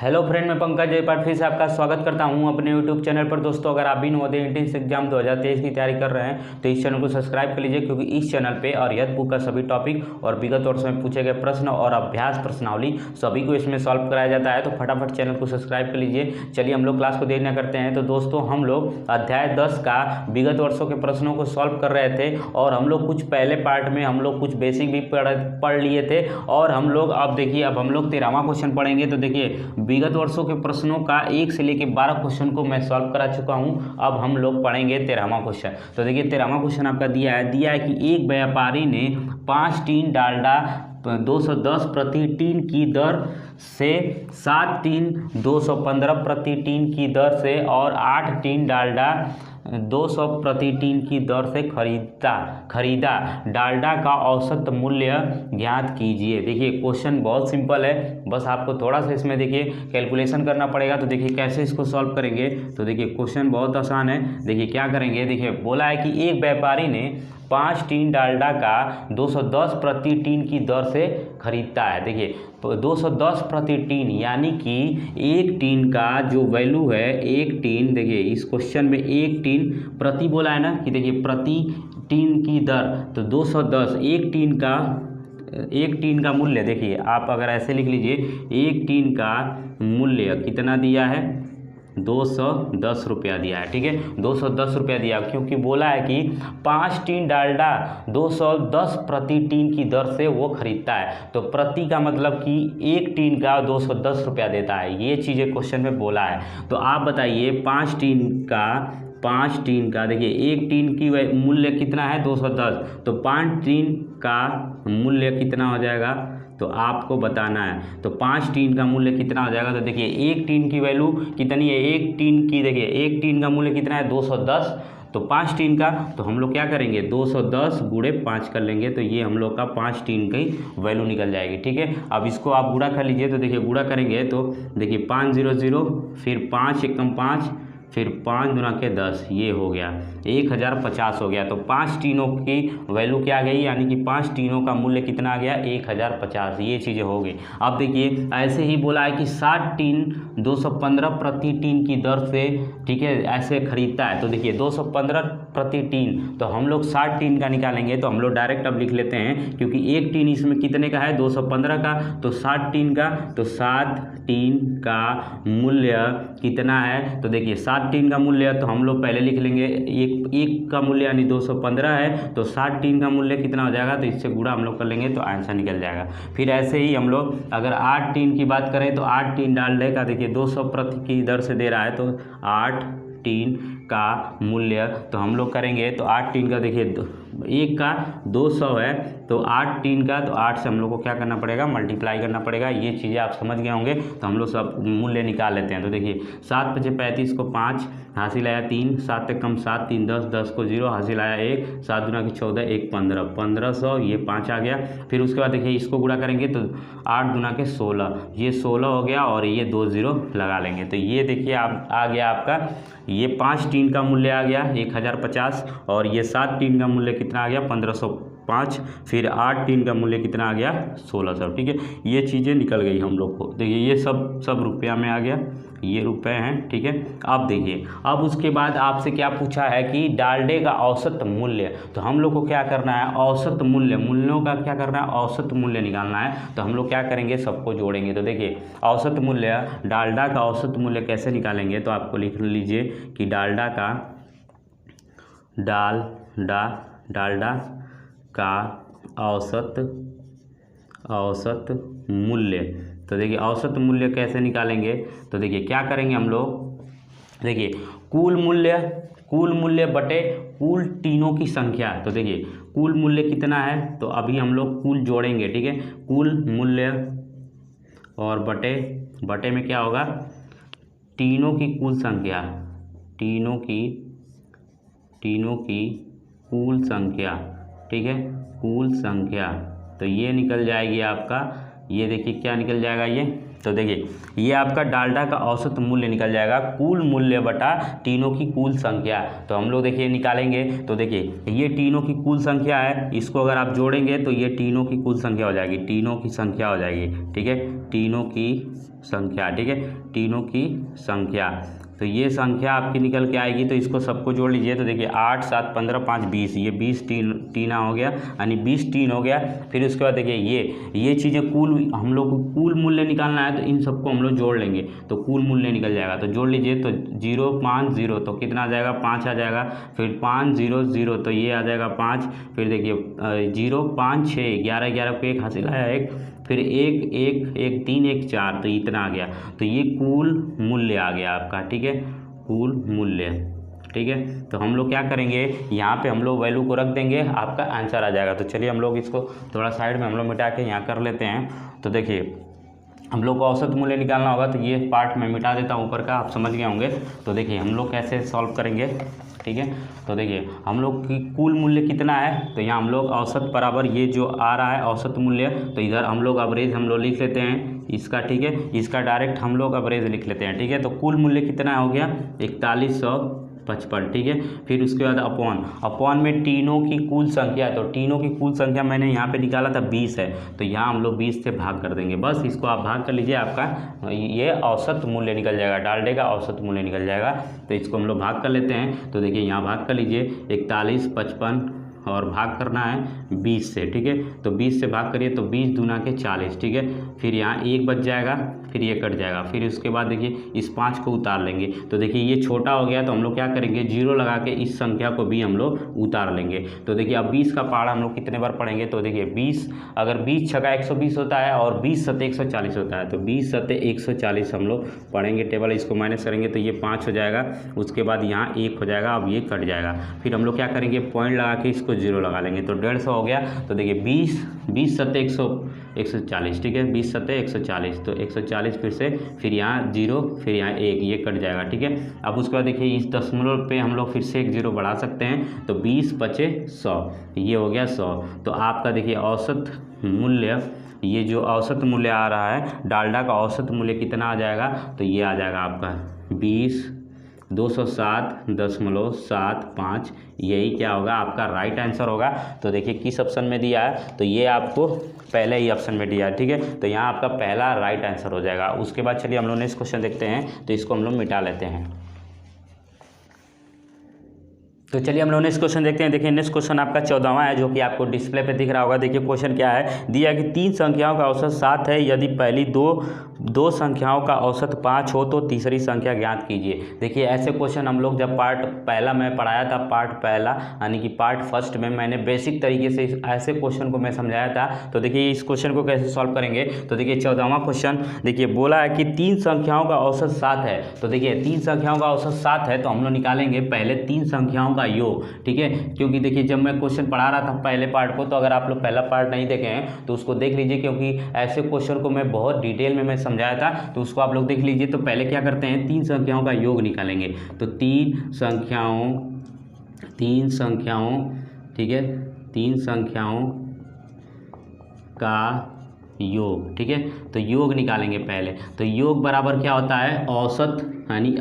Hello friend, मैं पंकज एक बार फिर से आपका स्वागत करता हूं अपने यूट्यूब चैनल पर। दोस्तों, अगर आप भी नवोदय एंट्रेंस एग्जाम 2023 की तैयारी कर रहे हैं तो इस चैनल को सब्सक्राइब कर लीजिए, क्योंकि इस चैनल पे अर्यत बुक का सभी टॉपिक और विगत वर्षों में पूछे गए प्रश्न और अभ्यास प्रश्नावली सभी को इसमें सॉल्व कराया जाता है। तो फटाफट चैनल को सब्सक्राइब कर लीजिए। चलिए हम लोग क्लास को देर न करते हैं। तो दोस्तों, हम लोग अध्याय 10 का विगत वर्षों के प्रश्नों को सॉल्व कर रहे थे और हम लोग कुछ पहले पार्ट में हम लोग कुछ बेसिक भी पढ़ लिए थे और हम लोग अब देखिए अब हम लोग 13वां क्वेश्चन पढ़ेंगे। तो देखिए, विगत वर्षों के प्रश्नों का 1 से लेकर 12 क्वेश्चन को मैं सॉल्व करा चुका हूं। अब हम लोग पढ़ेंगे 13वां क्वेश्चन। तो देखिए 13वां क्वेश्चन आपका दिया है कि एक व्यापारी ने 5 टीन डालडा 210 प्रति टीन की दर से 7 टीन 215 प्रति टीन की दर से और 8 टीन डालडा 200 प्रति टीन की दर से खरीदा। डालडा का औसत मूल्य ज्ञात कीजिए। देखिए क्वेश्चन बहुत सिंपल है, बस आपको थोड़ा सा इसमें देखिए कैलकुलेशन करना पड़ेगा। तो देखिए कैसे इसको सॉल्व करेंगे। तो देखिए क्वेश्चन बहुत आसान है। देखिए क्या करेंगे, देखिए बोला है कि एक व्यापारी ने 5 टीन डालडा का 210 प्रति टीन की दर से खरीदता है। देखिए 210 प्रति टीन यानी कि एक टीन का जो वैल्यू है, एक टीन, देखिए इस क्वेश्चन में एक टीन प्रति बोला है ना, कि देखिए प्रति टीन की दर, तो 210 एक टीन का मूल्य। देखिए आप अगर ऐसे लिख लीजिए, एक टीन का मूल्य कितना दिया है, 210 रुपया दिया है। ठीक है, 210 रुपया दिया, क्योंकि बोला है कि 5 टीन डालडा 210 प्रति टीन की दर से वो खरीदता है। तो प्रति का मतलब कि एक टीन का 210 रुपया देता है। ये चीज़ें क्वेश्चन में बोला है। तो आप बताइए 5 टीन का देखिए एक टीन की मूल्य कितना है, 210। तो 5 टीन का मूल्य कितना हो जाएगा, तो आपको बताना है। तो 5 टीन का मूल्य कितना हो जाएगा। तो देखिए एक टीन की वैल्यू कितनी है, एक टीन की, देखिए एक टीन का मूल्य कितना है, 210। तो 5 टीन का, तो हम लोग क्या करेंगे, 210 गुणे 5 कर लेंगे। तो ये हम लोग का 5 टीन की वैल्यू निकल जाएगी। ठीक है, अब इसको आप गुणा कर लीजिए। तो देखिए गुणा करेंगे तो देखिए 500, फिर 5 एकम 5, फिर 5 गुना के 10, ये हो गया 1050 हो गया। तो 5 टीनों की वैल्यू क्या आ गई, यानी कि 5 टीनों का मूल्य कितना आ गया, 1050। ये चीज़ें हो गई। अब देखिए ऐसे ही बोला है कि 7 टीन 215 प्रति टीन की दर से, ठीक है, ऐसे खरीदता है। तो देखिए 215 प्रति टीन, तो हम लोग 60 टीन का निकालेंगे। तो हम लोग डायरेक्ट अब लिख लेते हैं, क्योंकि एक टीन इसमें कितने का है, 215 का, तो 60 टीन का, तो 7 टीन का मूल्य कितना है। तो देखिए 7 टीन का मूल्य, तो हम लोग पहले लिख लेंगे, एक का मूल्य यानी 215 है, तो 60 टीन का मूल्य कितना हो जाएगा, तो इससे गुणा हम लोग कर लेंगे तो आंसर निकल जाएगा। फिर ऐसे ही हम लोग अगर 8 टीन की बात करें तो 8 टीन डालडे का देखिए 200 प्रति की दर से दे रहा है, तो 8 टीन का मूल्य, तो हम लोग करेंगे तो 8 टीन का, देखिए एक का 200 है, तो 8 टीन का, तो 8 से हम लोग को क्या करना पड़ेगा, मल्टीप्लाई करना पड़ेगा। ये चीज़ें आप समझ गए होंगे। तो हम लोग सब मूल्य निकाल लेते हैं। तो देखिए 7 × 5 = 35 को 5 हासिल आया 3, 7 × कम 7, 3 10, 10 को 0 हासिल आया 1, 7 × 14 1 15, 1500, ये 5 आ गया। फिर उसके बाद देखिए इसको गुणा करेंगे तो 8 × 16, ये 16 हो गया और ये 2 0 लगा लेंगे। तो ये देखिए आप आ गया आपका, ये 5 टीन का मूल्य आ गया 1050 और ये 7 टीन का मूल्य कितना आ गया, 1505। फिर 8 टीन का मूल्य कितना आ गया, 1600। ठीक है, ये चीज़ें निकल गई हम लोग को। देखिए ये सब रुपया में आ गया, ये रुपए हैं। ठीक है, अब देखिए अब उसके बाद आपसे क्या पूछा है कि डालडे का औसत मूल्य। तो हम लोग को क्या करना है, औसत मूल्यों का क्या करना है, औसत मूल्य निकालना है। तो हम लोग क्या करेंगे, सबको जोड़ेंगे। तो देखिए औसत मूल्य, डालडा का औसत मूल्य कैसे निकालेंगे, तो आपको लिख लीजिए कि डालडा का औसत मूल्य। तो देखिए औसत मूल्य कैसे निकालेंगे। तो देखिए क्या करेंगे हम लोग, देखिए कुल मूल्य बटे कुल टीनों की संख्या। तो देखिए कुल मूल्य कितना है, तो अभी हम लोग कुल जोड़ेंगे। ठीक है, कुल मूल्य और बटे में क्या होगा, टीनों की कुल संख्या, टीनों की कुल संख्या। ठीक है, कुल संख्या, तो ये निकल जाएगी आपका, ये देखिए क्या निकल जाएगा, ये तो देखिए ये आपका डाल्डा का औसत मूल्य निकल जाएगा, कुल मूल्य बटा तीनों की कुल संख्या। तो हम लोग देखिए निकालेंगे, तो देखिए ये तीनों की कुल संख्या है, इसको अगर आप जोड़ेंगे तो ये तीनों की कुल संख्या हो जाएगी, तीनों की संख्या हो जाएगी, ठीक है, तीनों की संख्या, ठीक है, तीनों की संख्या। तो ये संख्या आपकी निकल के आएगी, तो इसको सबको जोड़ लीजिए। तो देखिए 8 7 15 5 20, ये 20 तीना हो गया, यानी 20 तीन हो गया। फिर उसके बाद देखिए ये चीज़ें कुल, हम लोग को कुल मूल्य निकालना है, तो इन सबको हम लोग जोड़ लेंगे तो कुल मूल्य निकल जाएगा। तो जोड़ लीजिए, तो 0 5 0 तो कितना आ जाएगा, 5 आ जाएगा। फिर 5 0 0 तो ये आ जाएगा 5। फिर देखिए 0 5 6 11 11 को 1 हासिल आया 1, फिर 1 1 1 3 1 4, तो इतना आ गया। तो ये कुल मूल्य आ गया आपका, ठीक है, कुल मूल्य, ठीक है। तो हम लोग क्या करेंगे, यहाँ पे हम लोग वैल्यू को रख देंगे, आपका आंसर आ जाएगा। तो चलिए हम लोग इसको थोड़ा साइड में हम लोग मिटा के यहाँ कर लेते हैं। तो देखिए हम लोग को औसत मूल्य निकालना होगा, तो ये पार्ट मैं मिटा देता हूँ ऊपर का, आप समझ गए होंगे। तो देखिए हम लोग कैसे सॉल्व करेंगे, ठीक है। तो देखिए हम लोग की कुल मूल्य कितना है, तो यहाँ हम लोग औसत बराबर ये जो आ रहा है औसत मूल्य, तो इधर हम लोग एवरेज हम लोग लिख लेते हैं इसका, ठीक है, इसका डायरेक्ट हम लोग एवरेज लिख लेते हैं, ठीक है। तो कुल मूल्य कितना हो गया, 4155, ठीक है। फिर उसके बाद अपॉन में तीनों की कुल संख्या, तो तीनों की कुल संख्या मैंने यहाँ पे निकाला था 20 है, तो यहाँ हम लोग 20 से भाग कर देंगे, बस इसको आप भाग कर लीजिए, आपका ये औसत मूल्य निकल जाएगा, डालडे का औसत मूल्य निकल जाएगा। तो इसको हम लोग भाग कर लेते हैं। तो देखिए यहाँ भाग कर लीजिए, 4155 और भाग करना है 20 से, ठीक है। तो 20 से भाग करिए, तो 20 दूना के 40, ठीक है। फिर यहाँ 1 बच जाएगा, फिर ये कट जाएगा। फिर उसके बाद देखिए इस 5 को उतार लेंगे, तो देखिए ये छोटा हो गया, तो हम लोग क्या करेंगे, 0 लगा के इस संख्या को भी हम लोग उतार लेंगे। तो देखिए अब 20 का पहाड़ा हम लोग कितने बार पढ़ेंगे, तो देखिए 20, अगर 20 छका 120 होता है और 20 सते 140 होता है, तो 20 सते 140 हम लोग पढ़ेंगे टेबल, इसको माइनस करेंगे तो ये 5 हो जाएगा। उसके बाद यहाँ 1 हो जाएगा, अब ये कट जाएगा। फिर हम लोग क्या करेंगे, पॉइंट लगा के इसको 0 लगा लेंगे, तो 150 हो गया। तो देखिए 20 सते 140, ठीक है, 20 सते 140, तो 140 फिर यहाँ 0, फिर यहाँ 1, ये कट जाएगा, ठीक है। अब उसके बाद देखिए इस दशमलव पे हम लोग फिर से एक 0 बढ़ा सकते हैं, तो 20 बचे 100, ये हो गया 100। तो आपका देखिए औसत मूल्य, ये जो औसत मूल्य आ रहा है डालडा का औसत मूल्य कितना आ जाएगा, तो ये आ जाएगा आपका 207.75, यही क्या होगा, आपका राइट आंसर होगा। तो देखिए किस ऑप्शन में दिया है, तो ये आपको पहले ही ऑप्शन में दिया है, ठीक है। तो यहाँ आपका पहला राइट आंसर हो जाएगा। उसके बाद चलिए हम लोग नेक्स्ट क्वेश्चन देखते हैं, तो इसको हम लोग मिटा लेते हैं। तो चलिए हम लोग नेक्स्ट क्वेश्चन देखते हैं। देखिए नेक्स्ट क्वेश्चन आपका 14वां है, जो कि आपको डिस्प्ले पे दिख रहा होगा। देखिए क्वेश्चन क्या है, दिया कि 3 संख्याओं का औसत 7 है, यदि पहली दो संख्याओं का औसत 5 हो तो तीसरी संख्या ज्ञात कीजिए। देखिए ऐसे क्वेश्चन हम लोग जब पार्ट पहला मैं पढ़ाया था, पार्ट पहला यानी कि पार्ट फर्स्ट में मैंने बेसिक तरीके से ऐसे क्वेश्चन को मैं समझाया था। तो देखिए इस क्वेश्चन को कैसे सॉल्व करेंगे, तो देखिए 14वां क्वेश्चन देखिए बोला है कि 3 संख्याओं का औसत 7 है। तो देखिए 3 संख्याओं का औसत 7 है, तो हम लोग निकालेंगे पहले 3 संख्याओं का योग, ठीक है। क्योंकि देखिए जब मैं क्वेश्चन पढ़ा रहा था पहले पार्ट को, तो अगर आप लोग पहला पार्ट नहीं देखे हैं तो उसको देख लीजिए, क्योंकि ऐसे क्वेश्चन को मैं बहुत डिटेल में मैं समझाया था, तो उसको आप लोग देख लीजिए। तो पहले क्या करते हैं, 3 संख्याओं का योग निकालेंगे। तो 3 संख्याओं, ठीक है, 3 संख्याओं का योग, ठीक है। तो योग निकालेंगे पहले। तो योग बराबर क्या होता है, औसत यानी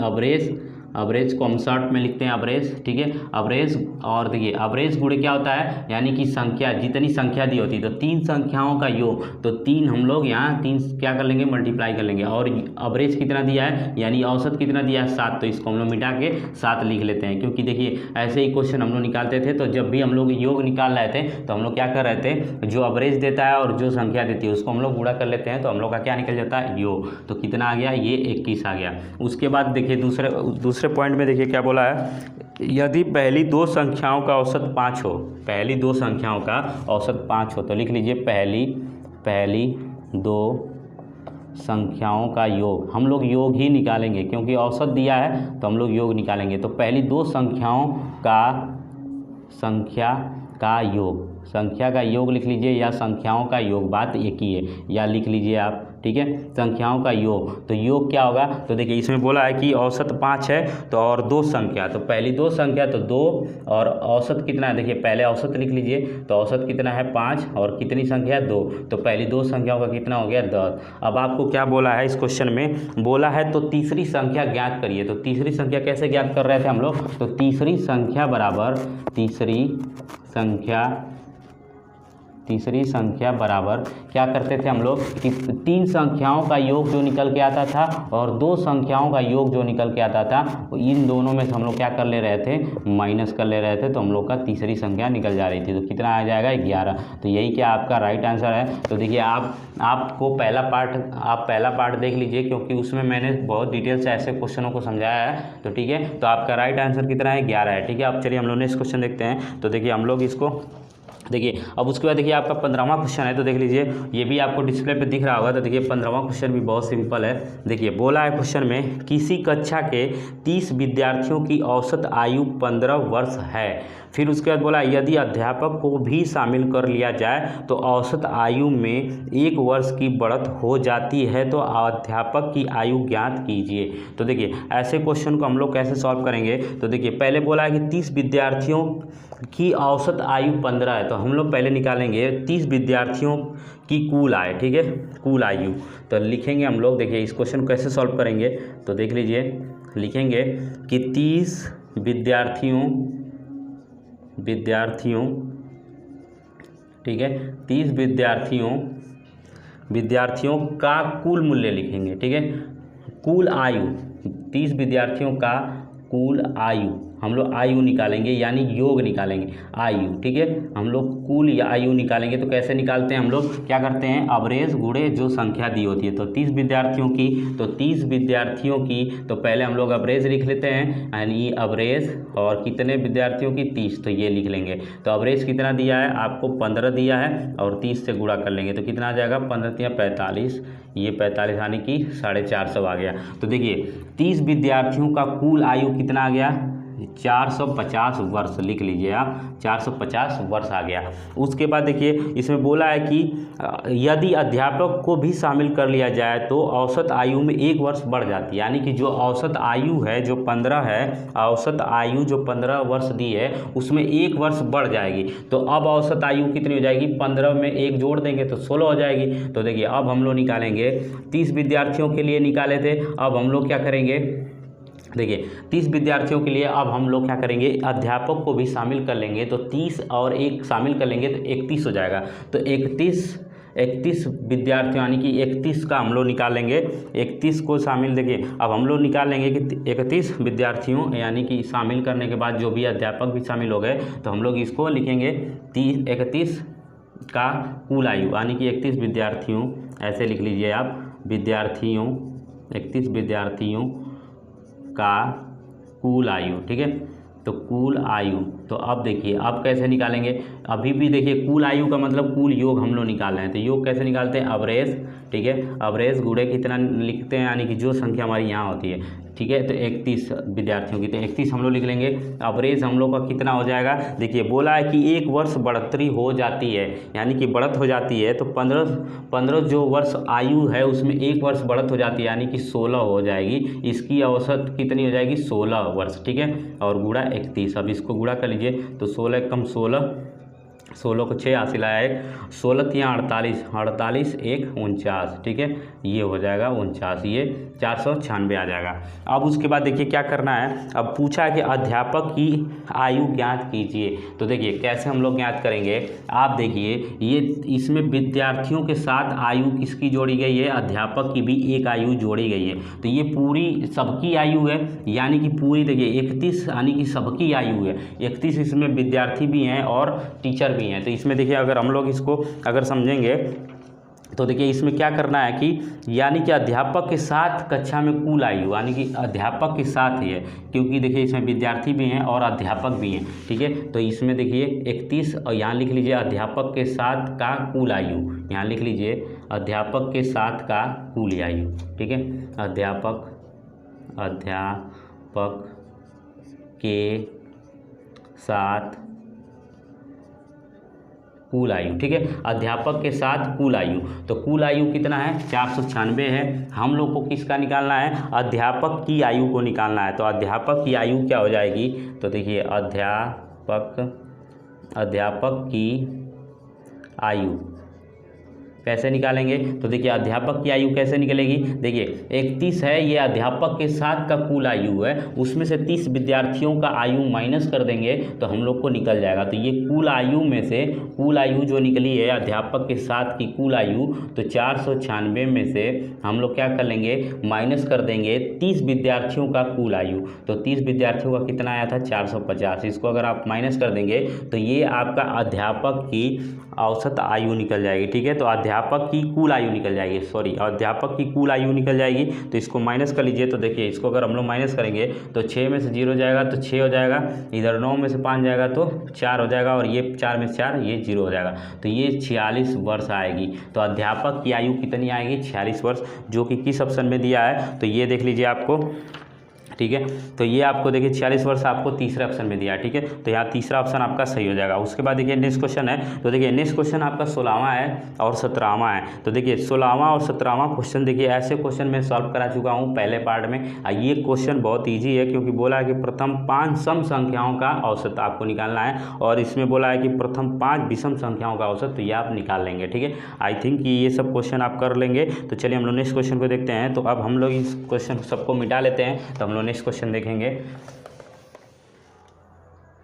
एवरेज को हम शॉर्ट में लिखते हैं एवरेज, ठीक है, एवरेज। और देखिए एवरेज गुणे क्या होता है, यानी कि संख्या, जितनी संख्या दी होती है, तो 3 संख्याओं का योग, तो 3 हम लोग यहाँ 3 क्या कर लेंगे, मल्टीप्लाई कर लेंगे। और एवरेज कितना दिया है, यानी औसत कितना दिया है, 7, तो इसको हम लोग मिटा के 7 लिख लेते हैं। क्योंकि देखिए ऐसे ही क्वेश्चन हम लोग निकालते थे, तो जब भी हम लोग योग निकाल रहे थे तो हम लोग क्या कर रहे थे, जो एवरेज देता है और जो संख्या देती है उसको हम लोग गुणा कर लेते हैं, तो हम लोग का क्या निकल जाता है, योग। तो कितना आ गया, ये 21 आ गया। उसके बाद देखिए दूसरे पॉइंट में देखिए क्या बोला है, यदि पहली 2 संख्याओं का औसत 5 हो, पहली 2 संख्याओं का औसत 5 हो, तो लिख लीजिए पहली 2 संख्याओं का योग। हम लोग योग ही निकालेंगे, क्योंकि औसत दिया है तो हम लोग योग निकालेंगे। तो पहली 2 संख्या का योग, संख्या का योग लिख लीजिए या संख्याओं का योग, बात एक ही है, या लिख लीजिए आप, ठीक है, संख्याओं का योग। तो योग क्या होगा, तो देखिए इसमें बोला है कि औसत 5 है तो और 2 संख्या, तो पहली 2 संख्या तो 2 और औसत कितना है, देखिए पहले औसत लिख लीजिए, तो औसत कितना है 5 और कितनी संख्या है 2, तो पहली 2 संख्याओं का कितना हो गया 10। अब आपको क्या बोला है इस क्वेश्चन में, बोला है तो तीसरी संख्या ज्ञात करिए। तो तीसरी संख्या कैसे ज्ञात कर रहे थे हम लोग, तो तीसरी संख्या बराबर क्या करते थे हम लोग कि 3 संख्याओं का योग जो निकल के आता था और 2 संख्याओं का योग जो निकल के आता था, इन दोनों में से हम लोग क्या कर ले रहे थे, माइनस कर ले रहे थे, तो हम लोग का तीसरी संख्या निकल जा रही थी। तो कितना आ जाएगा 11। तो यही क्या आपका राइट आंसर है। तो देखिए आपको पहला पार्ट देख लीजिए, क्योंकि उसमें मैंने बहुत डिटेल से ऐसे क्वेश्चनों को समझाया है। तो ठीक है, तो आपका राइट आंसर कितना है 11 है। ठीक है, अब चलिए हम लोग नेक्स्ट क्वेश्चन देखते हैं। तो देखिए हम लोग इसको देखिए, अब उसके बाद देखिए आपका 15वां क्वेश्चन है। तो देख लीजिए, ये भी आपको डिस्प्ले पे दिख रहा होगा। तो देखिए 15वां क्वेश्चन भी बहुत सिंपल है। देखिए बोला है क्वेश्चन में, किसी कक्षा के 30 विद्यार्थियों की औसत आयु 15 वर्ष है। फिर उसके बाद बोला, यदि अध्यापक को भी शामिल कर लिया जाए तो औसत आयु में 1 वर्ष की बढ़त हो जाती है, तो अध्यापक की आयु ज्ञात कीजिए। तो देखिए ऐसे क्वेश्चन को हम लोग कैसे सॉल्व करेंगे। तो देखिए पहले बोला है कि 30 विद्यार्थियों की औसत आयु 15 है, तो हम लोग पहले निकालेंगे 30 विद्यार्थियों की कुल आयु, ठीक है, कुल आयु। तो लिखेंगे हम लोग, देखिए इस क्वेश्चन को कैसे सॉल्व करेंगे। तो देख लीजिए, लिखेंगे कि 30 विद्यार्थियों ठीक है, 30 विद्यार्थियों का कुल मूल्य लिखेंगे। ठीक है, कुल आयु, 30 विद्यार्थियों का कुल आयु, हम लोग आयु निकालेंगे यानी योग निकालेंगे आयु। ठीक है, हम लोग कुल या आयु निकालेंगे तो कैसे निकालते हैं, हम लोग क्या करते हैं, एवरेज गुणे जो संख्या दी होती है। तो 30 विद्यार्थियों की तो पहले हम लोग एवरेज लिख लेते हैं, यानी एवरेज, और कितने विद्यार्थियों की 30, तो ये लिख लेंगे। तो एवरेज कितना दिया है आपको, 15 दिया है, और 30 से गुणा कर लेंगे तो कितना आ जाएगा, 15 या 45, ये 45 यानी कि 450 आ गया। तो देखिए 30 विद्यार्थियों का कुल आयु कितना आ गया, 450 वर्ष लिख लीजिए आप, 450 वर्ष आ गया। उसके बाद देखिए इसमें बोला है कि यदि अध्यापक को भी शामिल कर लिया जाए तो औसत आयु में 1 वर्ष बढ़ जाती है, यानी कि जो औसत आयु है जो 15 है, औसत आयु जो 15 वर्ष दी है उसमें 1 वर्ष बढ़ जाएगी। तो अब औसत आयु कितनी हो जाएगी, 15 में 1 जोड़ देंगे तो 16 हो जाएगी। तो देखिए अब हम लोग निकालेंगे, 30 विद्यार्थियों के लिए निकाले थे, अब हम लोग क्या करेंगे, देखिए 30 विद्यार्थियों के लिए अब हम लोग क्या करेंगे, अध्यापक को भी शामिल कर लेंगे। तो 30 और 1 शामिल कर लेंगे तो 31 हो जाएगा। तो 31 विद्यार्थियों यानी कि 31 का हम लोग निकालेंगे, 31 को शामिल, देखिए अब हम लोग निकालेंगे कि 31 विद्यार्थियों यानी कि शामिल करने के बाद जो भी अध्यापक भी शामिल हो गए तो हम लोग इसको लिखेंगे 31 का कुल आयु, यानी कि 31 विद्यार्थियों, ऐसे लिख लीजिए आप, 31 विद्यार्थियों का कुल आयु। ठीक है, तो कुल आयु, तो अब देखिए अब कैसे निकालेंगे, अभी भी देखिए कुल आयु का मतलब कुल योग हम लोग निकाल रहे हैं। तो योग कैसे निकालते हैं, एवरेज, ठीक है, एवरेज गुणे कितना लिखते हैं, यानी कि जो संख्या हमारी यहाँ होती है। ठीक है, तो 31 विद्यार्थियों की, तो 31 हम लोग लिख लेंगे। एवरेज हम लोग का कितना हो जाएगा, देखिए बोला है कि 1 वर्ष बढ़ोतरी हो जाती है, यानी कि बढ़त हो जाती है। तो 15 जो वर्ष आयु है उसमें 1 वर्ष बढ़त हो जाती है, यानी कि 16 हो जाएगी। इसकी औसत कितनी हो जाएगी, 16 वर्ष। ठीक है, और गुणा 31, अब इसको गुणा कर लीजिए तो 16 कम 16 को 6 हासिल आया 1, 16 या 48 1 49। ठीक है, ये हो जाएगा 49, ये 496 आ जाएगा। अब उसके बाद देखिए क्या करना है, अब पूछा है कि अध्यापक की आयु ज्ञात कीजिए। तो देखिए कैसे हम लोग ज्ञात करेंगे, आप देखिए ये इसमें विद्यार्थियों के साथ आयु किसकी जोड़ी गई है, अध्यापक की भी एक आयु जोड़ी गई है। तो ये पूरी सबकी आयु है, यानी कि पूरी देखिए 31 यानी कि सबकी आयु है, 31 इसमें विद्यार्थी भी हैं और टीचर भी हैं। तो इसमें देखिए अगर हम लोग इसको अगर समझेंगे तो देखिए इसमें क्या करना है कि यानी कि अध्यापक के साथ कक्षा में कुल आयु, यानी कि अध्यापक के साथ ही है, क्योंकि देखिए इसमें विद्यार्थी भी हैं और अध्यापक भी हैं। ठीक है, तो इसमें देखिए 31 और यहाँ लिख लीजिए अध्यापक के साथ का कुल आयु, यहाँ लिख लीजिए अध्यापक के साथ का कुल आयु। ठीक है, अध्यापक के साथ कुल आयु, ठीक है, अध्यापक के साथ कुल आयु। तो कुल आयु कितना है, 496 है। हम लोग को किसका निकालना है, अध्यापक की आयु को निकालना है। तो अध्यापक की आयु क्या हो जाएगी, तो देखिए अध्यापक की आयु कैसे निकालेंगे, तो देखिए अध्यापक की आयु कैसे निकलेगी, देखिए 31 है, ये अध्यापक के साथ का कुल आयु है, उसमें से 30 विद्यार्थियों का आयु माइनस कर देंगे तो हम लोग को निकल जाएगा। तो ये कुल आयु में से कुल आयु जो निकली है अध्यापक के साथ की कुल आयु, तो 496 में से हम लोग क्या कर लेंगे, माइनस कर देंगे 30 विद्यार्थियों का कुल आयु। तो 30 विद्यार्थियों का कितना आया था, 450। इसको अगर आप माइनस कर देंगे तो ये आपका अध्यापक की औसत आयु निकल जाएगी, ठीक है। तो अध्यापक की कुल आयु निकल जाएगी, अध्यापक की कुल आयु निकल जाएगी। तो इसको माइनस कर लीजिए, तो देखिए इसको अगर हम लोग माइनस करेंगे तो 6 में से 0 जाएगा तो 6 हो जाएगा, इधर 9 में से 5 जाएगा तो 4 हो जाएगा, और ये 4 में से 4 ये 0 हो जाएगा। तो ये 46 वर्ष आएगी। तो अध्यापक की आयु कितनी आएगी, 46 वर्ष, जो कि किस ऑप्शन में दिया है, तो ये देख लीजिए आपको, ठीक है। तो ये आपको देखिए 46 वर्ष आपको तीसरे ऑप्शन में दिया है, ठीक है। तो यहाँ तीसरा ऑप्शन आपका सही हो जाएगा। उसके बाद देखिए नेक्स्ट क्वेश्चन है, तो देखिए नेक्स्ट क्वेश्चन आपका 16वां है और 17वां है। तो देखिए 16वां और 17वां क्वेश्चन, देखिए ऐसे क्वेश्चन मैं सॉल्व करा चुका हूँ पहले पार्ट में। ये क्वेश्चन बहुत ईजी है, क्योंकि बोला है कि प्रथम 5 सम संख्याओं का औसत आपको निकालना है, और इसमें बोला है कि प्रथम 5 विषम संख्याओं का औसत, तो ये आप निकाल लेंगे, ठीक है। आई थिंक कि ये सब क्वेश्चन आप कर लेंगे। तो चलिए हम लोग नेक्स्ट क्वेश्चन को देखते हैं। तो अब हम लोग इस क्वेश्चन सबको मिटा लेते हैं, तो हम लोग नेक्स्ट क्वेश्चन देखेंगे।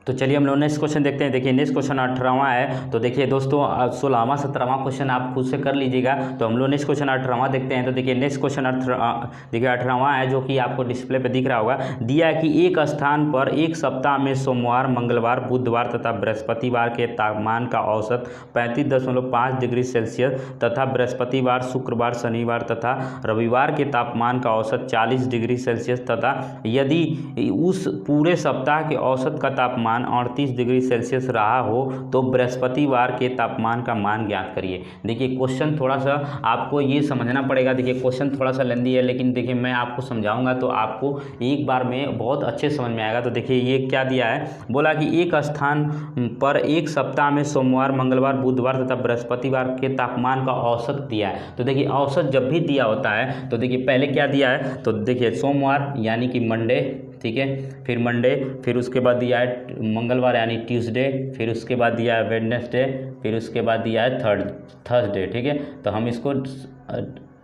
तो चलिए हम लोग नेक्स्ट क्वेश्चन देखते हैं। देखिए नेक्स्ट क्वेश्चन 18वां है। तो देखिए दोस्तों 16वां 17वां क्वेश्चन आप खुद से कर लीजिएगा। तो हम लोग नेक्स्ट क्वेश्चन 18वां देखते हैं। तो देखिए नेक्स्ट क्वेश्चन 18वां है, जो कि आपको डिस्प्ले पे दिख रहा होगा। दिया है कि एक स्थान पर एक सप्ताह में सोमवार, मंगलवार, बुधवार तथा बृहस्पतिवार के तापमान का औसत 35.5 डिग्री सेल्सियस तथा बृहस्पतिवार, शुक्रवार, शनिवार तथा रविवार के तापमान का औसत 40 डिग्री सेल्सियस तथा यदि उस पूरे सप्ताह के औसत का तापमान 38 डिग्री सेल्सियस रहा हो तो बृहस्पतिवार के तापमान का मान ज्ञात करिए। देखिए क्वेश्चन थोड़ा सा आपको ये समझना पड़ेगा। देखिए क्वेश्चन थोड़ा सा लेंदी है, लेकिन देखिए मैं आपको समझाऊंगा तो आपको एक बार में बहुत अच्छे समझ में आएगा। तो देखिए ये क्या दिया है, बोला कि एक स्थान पर एक सप्ताह में सोमवार, मंगलवार, बुधवार तथा बृहस्पतिवार के तापमान का औसत दिया है। तो देखिए औसत जब भी दिया होता है तो देखिए पहले क्या दिया है, तो देखिए सोमवार यानी कि मंडे, ठीक है, फिर मंडे, फिर उसके बाद दिया है मंगलवार यानी ट्यूसडे, फिर उसके बाद दिया है वेडनेसडे, फिर उसके बाद दिया है थर्सडे, ठीक है। तो हम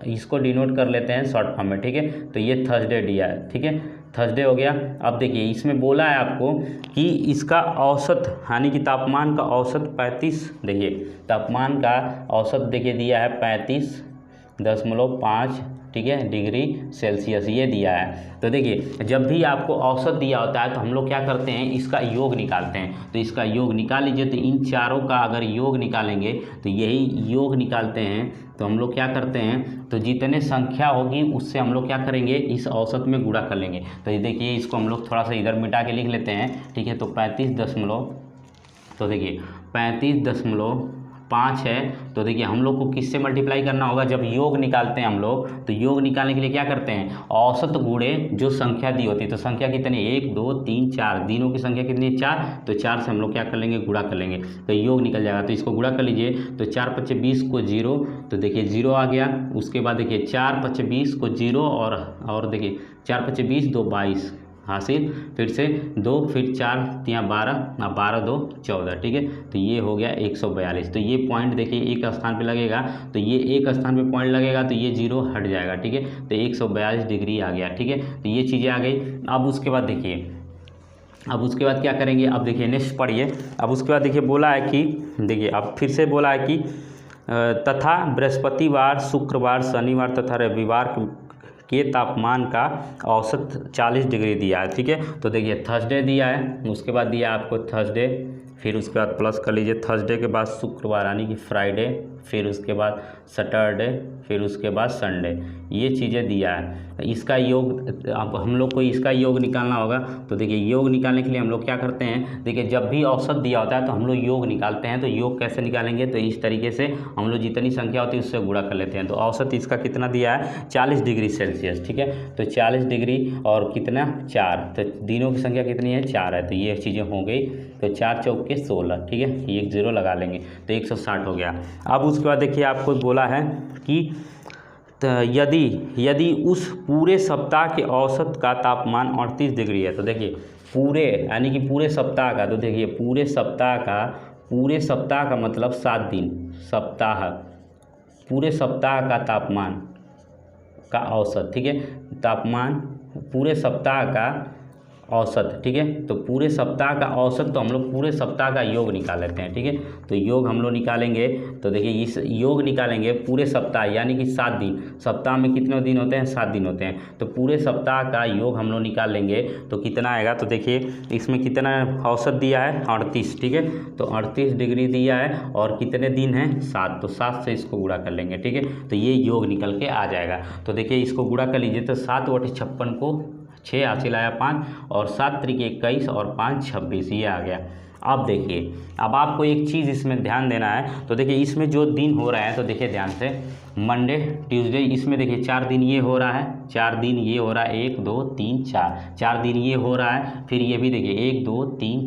इसको डिनोट कर लेते हैं शॉर्ट फॉर्म में, ठीक है। तो ये थर्सडे दिया है, ठीक है, थर्सडे हो गया। अब देखिए इसमें बोला है आपको कि इसका औसत यानी कि तापमान का औसत 35, देखिए तापमान का औसत देखिए दिया है 35.5, ठीक है, डिग्री सेल्सियस ये दिया है। तो देखिए जब भी आपको औसत दिया होता है तो हम लोग क्या करते हैं, इसका योग निकालते हैं। तो इसका योग निकाल लीजिए। तो इन चारों का अगर योग निकालेंगे तो यही योग निकालते हैं। तो हम लोग क्या करते हैं, तो जितने संख्या होगी उससे हम लोग क्या करेंगे, इस औसत में गुणा कर लेंगे। तो ये देखिए इसको हम लोग थोड़ा सा इधर मिटा के लिख लेते हैं, ठीक है। तो 35.5 है। तो देखिए हम लोग को किससे मल्टीप्लाई करना होगा, जब योग निकालते हैं हम लोग, तो योग निकालने के लिए क्या करते हैं, औसत गुणे जो संख्या दी होती है। तो संख्या कितनी, 1 2 3 4, दिनों की संख्या कितनी है, 4। तो 4 से हम लोग क्या कर लेंगे, गुणा कर लेंगे, तो योग निकल जाएगा। तो इसको गुणा कर लीजिए। तो 4 5 20 को 0, तो देखिए 0 आ गया। उसके बाद देखिए 4 5 20 को 0 और देखिए 4 5 20 2 22 हासिल, फिर से 2, फिर 4 3 12, 12 2 14, ठीक है। तो ये हो गया 142। तो ये पॉइंट देखिए एक स्थान पे लगेगा, तो ये एक स्थान पे पॉइंट लगेगा तो ये 0 हट जाएगा, ठीक है। तो 142 डिग्री आ गया, ठीक है। तो ये चीज़ें आ गई। अब उसके बाद देखिए, अब उसके बाद क्या करेंगे, अब देखिए नेक्स्ट पढ़िए। अब उसके बाद देखिए बोला है कि, देखिए अब फिर से बोला है कि तथा बृहस्पतिवार, शुक्रवार, शनिवार तथा रविवार के तापमान का औसत 40 डिग्री दिया है, ठीक है। तो देखिए थर्सडे दिया है, उसके बाद दिया आपको थर्सडे, फिर उसके बाद प्लस कर लीजिए थर्सडे के बाद शुक्रवार यानी कि फ्राइडे, फिर उसके बाद सैटरडे, फिर उसके बाद संडे, ये चीज़ें दिया है। इसका योग, अब हम लोग को इसका योग निकालना होगा। तो देखिए योग निकालने के लिए हम लोग क्या करते हैं, देखिए जब भी औसत दिया होता है तो हम लोग योग निकालते हैं। तो योग कैसे निकालेंगे, तो इस तरीके से हम लोग जितनी संख्या होती है उससे गुणा कर लेते हैं। तो औसत इसका कितना दिया है, 40 डिग्री सेल्सियस, ठीक है। तो 40 डिग्री और कितना 4, तो दिनों की संख्या कितनी है, 4 है। तो ये चीज़ें हो गई। तो 4 चौक के 16, ठीक है, ये एक 0 लगा लेंगे तो 160 हो गया। अब उसके बाद देखिए आपको बोला है कि यदि उस पूरे सप्ताह के औसत का तापमान 38 डिग्री है, तो देखिए पूरे यानी कि पूरे सप्ताह का, तो देखिए पूरे सप्ताह का मतलब 7 दिन, पूरे सप्ताह का तापमान का औसत, ठीक है, तापमान पूरे सप्ताह का औसत, ठीक है, तो पूरे सप्ताह का औसत, तो हम लोग पूरे सप्ताह का योग निकाल लेते हैं, ठीक है, तो योग हम लोग निकालेंगे, तो देखिए इस योग निकालेंगे पूरे सप्ताह यानी कि 7 दिन, सप्ताह में कितने दिन होते हैं, 7 दिन होते हैं, तो पूरे सप्ताह का योग हम लोग निकाल लेंगे तो कितना आएगा, तो देखिए इसमें कितना औसत दिया है 38, ठीक है, तो 38 डिग्री दिया है और कितने दिन हैं 7, तो 7 से इसको गुणा कर लेंगे, ठीक है, तो ये योग निकल के आ जाएगा। तो देखिए इसको गुणा कर लीजिए, तो 7/56 को 6 हासिल आया 5 और 7 त्रिक 21 और 5 26, ये आ गया। अब देखिए अब आपको एक चीज़ इसमें ध्यान देना है, तो देखिए इसमें जो दिन हो रहा है, तो देखिए ध्यान से मंडे ट्यूसडे, इसमें देखिए 4 दिन ये हो रहा है, 4 दिन ये हो रहा है, 1 2 3 4 दिन ये हो रहा है, फिर ये भी देखिए 1 2 3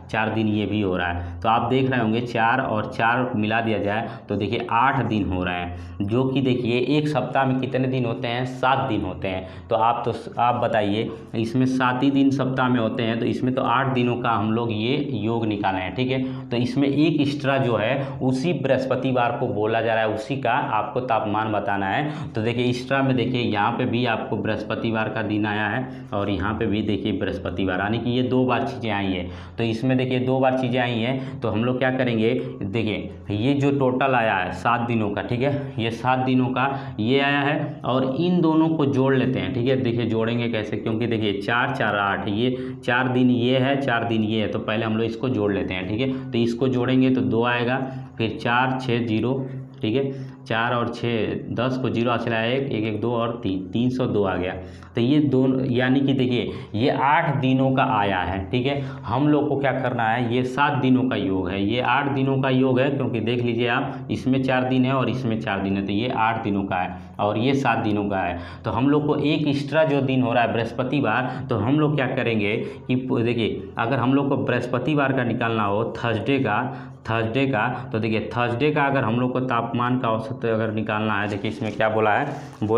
4 दिन ये भी हो रहा है, तो आप देख रहे होंगे 4 और 4 मिला दिया जाए तो देखिए 8 दिन हो रहे हैं, जो कि देखिए एक सप्ताह में कितने दिन होते हैं, 7 दिन होते हैं, तो आप बताइए इसमें 7 ही दिन सप्ताह में होते हैं, तो इसमें तो 8 दिनों का हम लोग ये योग निकाले हैं, ठीक है, तो इसमें एक एक्स्ट्रा जो है उसी बृहस्पतिवार को बोला जा रहा है, उसी का आपको तापमान बताना है। तो देखिए एक्स्ट्रा में देखिए यहाँ पे भी आपको बृहस्पतिवार का दिन आया है और यहाँ पे भी देखिए बृहस्पतिवार, यानी कि ये 2 बार चीज़ें आई है, तो इसमें देखिए 2 बार चीज़ें आई हैं, तो हम लोग क्या करेंगे, देखिए ये जो टोटल आया है 7 दिनों का, ठीक है, ये 7 दिनों का ये आया है और इन दोनों को जोड़ लेते हैं, ठीक है, देखिए जोड़ेंगे कैसे, क्योंकि देखिए 4 4 8, ये 4 दिन ये है, 4 दिन ये है, तो पहले हम लोग इसको जोड़ लेते हैं, ठीक है, तो इसको जोड़ेंगे तो 2 आएगा, फिर 4 6 0, ठीक है, 4 और 6 10 को 0 हासिल आया, 1 1 1 2 और 3 302 आ गया, तो ये दोनों यानी कि देखिए ये 8 दिनों का आया है, ठीक है, हम लोग को क्या करना है, ये 7 दिनों का योग है, ये 8 दिनों का योग है, क्योंकि देख लीजिए आप इसमें 4 दिन है और इसमें 4 दिन है, तो ये 8 दिनों का है और ये 7 दिनों का है, तो हम लोग को एक एक्स्ट्रा जो दिन हो रहा है बृहस्पतिवार, तो हम लोग क्या करेंगे कि देखिए अगर हम लोग को बृहस्पतिवार का निकालना हो थर्सडे का, तो देखिए थर्सडे का अगर हम लोग को तापमान का औसत अगर निकालना है, देखिए इसमें क्या बोला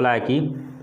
है कि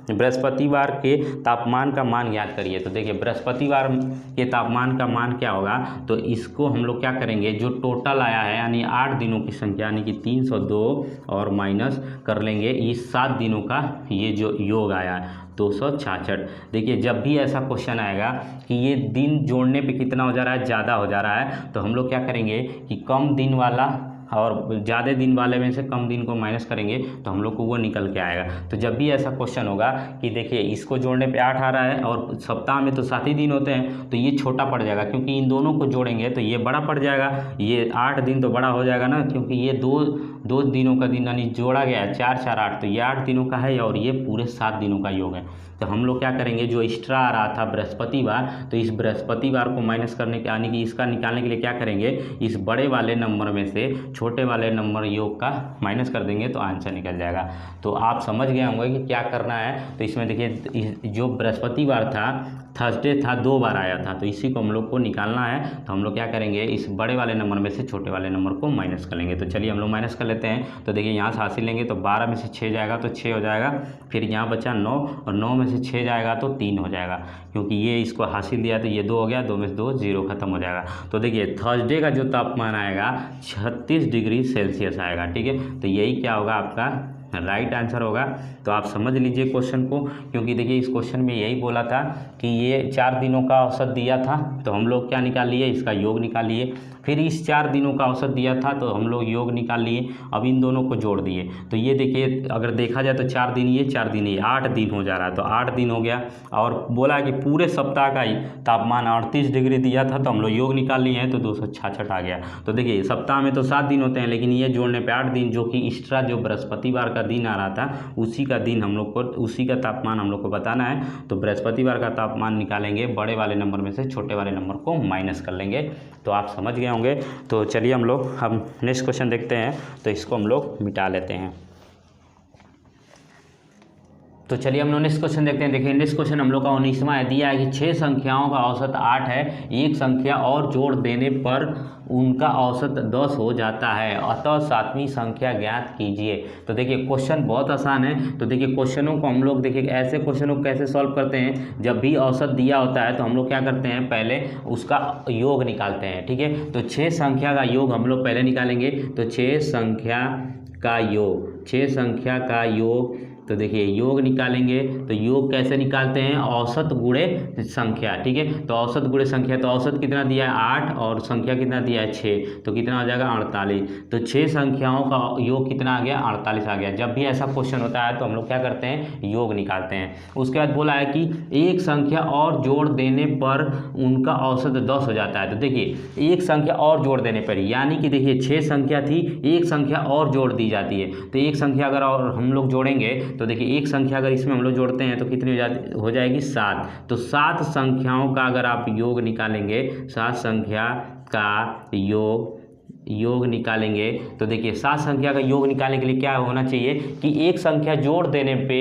बृहस्पतिवार के तापमान का मान ज्ञात करिए, तो देखिए बृहस्पतिवार के तापमान का मान क्या होगा, तो इसको हम लोग क्या करेंगे, जो टोटल आया है यानी 8 दिनों की संख्या यानी कि 302 और माइनस कर लेंगे इस 7 दिनों का ये जो योग आया है 266। देखिए जब भी ऐसा क्वेश्चन आएगा कि ये दिन जोड़ने पे कितना हो जा रहा है, ज़्यादा हो जा रहा है, तो हम लोग क्या करेंगे कि कम दिन वाला और ज़्यादा दिन वाले में से कम दिन को माइनस करेंगे तो हम लोग को वो निकल के आएगा। तो जब भी ऐसा क्वेश्चन होगा कि देखिए इसको जोड़ने पे 8 आ रहा है और सप्ताह में तो 7 ही दिन होते हैं, तो ये छोटा पड़ जाएगा, क्योंकि इन दोनों को जोड़ेंगे तो ये बड़ा पड़ जाएगा, ये 8 दिन तो बड़ा हो जाएगा ना, क्योंकि ये दो दिनों का दिन यानी जोड़ा गया है 4 4 8, तो ये 8 दिनों का है और ये पूरे 7 दिनों का योग है। तो हम लोग क्या करेंगे, जो एक्स्ट्रा आ रहा था बृहस्पतिवार, तो इस बृहस्पतिवार को माइनस करने के यानी कि इसका निकालने के लिए क्या करेंगे, इस बड़े वाले नंबर में से छोटे वाले नंबर योग का माइनस कर देंगे तो आंसर निकल जाएगा। तो आप समझ गए होंगे कि क्या करना है। तो इसमें देखिए जो बृहस्पतिवार था थर्सडे था 2 बार आया था, तो इसी को हम लोग को निकालना है, तो हम लोग क्या करेंगे इस बड़े वाले नंबर में से छोटे वाले नंबर को माइनस कर लेंगे। तो चलिए हम लोग माइनस कर लेते हैं। तो देखिए यहाँ से हासिल लेंगे तो 12 में से 6 जाएगा तो 6 हो जाएगा, फिर यहाँ बचा 9 और 9 में से 6 जाएगा तो 3 हो जाएगा, क्योंकि ये इसको हासिल दिया तो ये 2 हो गया, 2 में से 2 0 खत्म हो जाएगा। तो देखिए थर्सडे का जो तापमान आएगा 36 डिग्री सेल्सियस आएगा, ठीक है, तो यही क्या होगा आपका राइट आंसर होगा। तो आप समझ लीजिए क्वेश्चन को, क्योंकि देखिए इस क्वेश्चन में यही बोला था कि ये 4 दिनों का औसत दिया था, तो हम लोग क्या निकाल लिए, इसका योग निकाल लिए, फिर इस 4 दिनों का औसत दिया था तो हम लोग योग निकाल लिए, अब इन दोनों को जोड़ दिए। तो ये देखिए अगर देखा जाए तो 4 दिन ये 4 दिन ये 8 दिन हो जा रहा है, तो 8 दिन हो गया, और बोला कि पूरे सप्ताह का ही तापमान 38 डिग्री दिया था, तो हम लोग योग निकाल लिए हैं तो 266 आ गया। तो देखिए सप्ताह में तो 7 दिन होते हैं, लेकिन ये जोड़ने पे 8 दिन, जो कि एक्स्ट्रा जो बृहस्पतिवार का दिन आ रहा था उसी का दिन हम लोग को, उसी का तापमान हम लोग को बताना है। तो बृहस्पतिवार का तापमान निकालेंगे, बड़े वाले नंबर में से छोटे वाले नंबर को माइनस कर लेंगे। तो आप समझ गए होंगे। तो चलिए हम लोग हम नेक्स्ट क्वेश्चन देखते हैं, तो इसको हम लोग मिटा लेते हैं। तो चलिए हम लोग नेक्स्ट क्वेश्चन देखते हैं। देखिए नेक्स्ट क्वेश्चन हम लोग का 19वां है, दिया है कि 6 संख्याओं का औसत 8 है, एक संख्या और जोड़ देने पर उनका औसत 10 हो जाता है, अतः 7वीं संख्या ज्ञात कीजिए। तो देखिए क्वेश्चन बहुत आसान है। तो देखिए क्वेश्चनों को हम लोग देखिए ऐसे क्वेश्चनों को कैसे सॉल्व करते हैं, जब भी औसत दिया होता है तो हम लोग क्या करते हैं, पहले उसका योग निकालते हैं। ठीक है, तो 6 संख्या का योग हम लोग पहले निकालेंगे। तो 6 संख्या का योग, 6 संख्या का योग, तो देखिए योग निकालेंगे। तो योग कैसे निकालते हैं, औसत गुणे संख्या। ठीक है, तो औसत गुणे संख्या, तो औसत कितना दिया है 8 और संख्या कितना दिया है 6, तो कितना हो जाएगा 48। तो 6 संख्याओं का योग कितना आ गया, 48 आ गया। जब भी ऐसा क्वेश्चन होता है तो हम लोग क्या करते हैं, योग निकालते हैं। उसके बाद बोला है कि एक संख्या और जोड़ देने पर उनका औसत 10 हो जाता है। तो देखिए एक संख्या और जोड़ देने पर, यानी कि देखिए 6 संख्या थी, एक संख्या और जोड़ दी जाती है। तो एक संख्या अगर और हम लोग जोड़ेंगे तो देखिए एक संख्या अगर इसमें हम लोग जोड़ते हैं तो कितनी हो जाएगी 7। तो 7 संख्याओं का अगर आप योग निकालेंगे, 7 संख्या का योग निकालेंगे, तो देखिए 7 संख्या का योग निकालने के लिए क्या होना चाहिए कि एक संख्या जोड़ देने पे